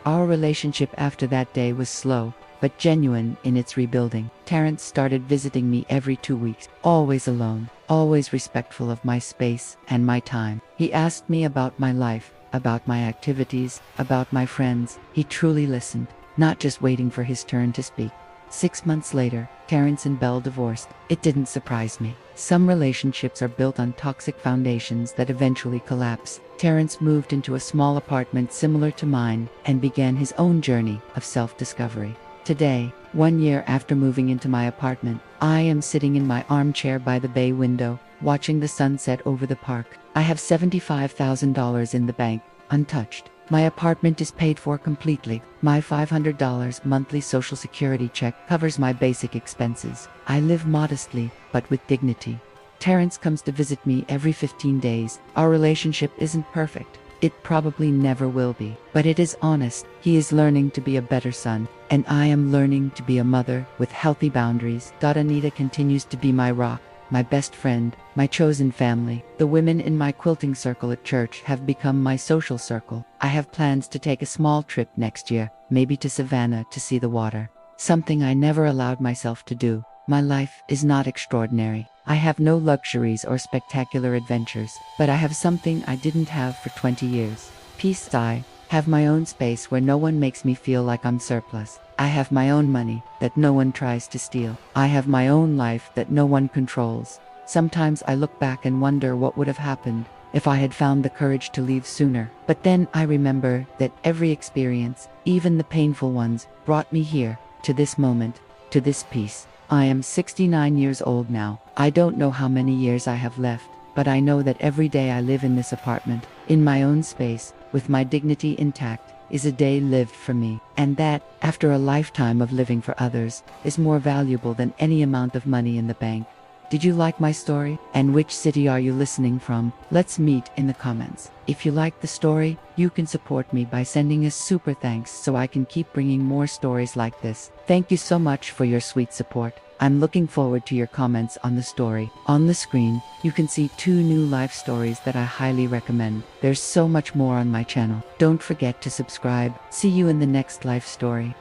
Our relationship after that day was slow, but genuine in its rebuilding. Terrence started visiting me every 2 weeks, always alone, always respectful of my space and my time. He asked me about my life, about my activities, about my friends. He truly listened, not just waiting for his turn to speak. 6 months later, Terrence and Belle divorced. It didn't surprise me. Some relationships are built on toxic foundations that eventually collapse. Terrence moved into a small apartment similar to mine and began his own journey of self-discovery. Today, 1 year after moving into my apartment, I am sitting in my armchair by the bay window, watching the sunset over the park. I have $75,000 in the bank, untouched. My apartment is paid for completely. My $500 monthly Social Security check covers my basic expenses. I live modestly, but with dignity. Terrence comes to visit me every 15 days. Our relationship isn't perfect. It probably never will be, but it is honest. He is learning to be a better son, and I am learning to be a mother with healthy boundaries. Anita continues to be my rock, my best friend, my chosen family. The women in my quilting circle at church have become my social circle. I have plans to take a small trip next year, maybe to Savannah to see the water. Something I never allowed myself to do. My life is not extraordinary. I have no luxuries or spectacular adventures, but I have something I didn't have for 20 years. Peace. I have my own space where no one makes me feel like I'm surplus. I have my own money that no one tries to steal. I have my own life that no one controls. Sometimes I look back and wonder what would have happened if I had found the courage to leave sooner. But then I remember that every experience, even the painful ones, brought me here, to this moment, to this peace. I am 69 years old now. I don't know how many years I have left, but I know that every day I live in this apartment, in my own space, with my dignity intact, is a day lived for me. And that, after a lifetime of living for others, is more valuable than any amount of money in the bank. Did you like my story? And which city are you listening from? Let's meet in the comments. If you like the story, you can support me by sending a super thanks so I can keep bringing more stories like this. Thank you so much for your sweet support. I'm looking forward to your comments on the story. On the screen, you can see 2 new life stories that I highly recommend. There's so much more on my channel. Don't forget to subscribe. See you in the next life story.